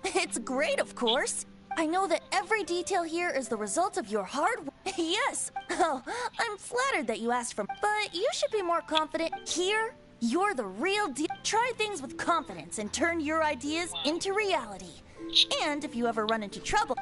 It's great, of course. I know that every detail here is the result of your hard work. Yes. Oh, I'm flattered that you asked for. But you should be more confident. Here, you're the real deal. Try things with confidence and turn your ideas into reality. And if you ever run into trouble,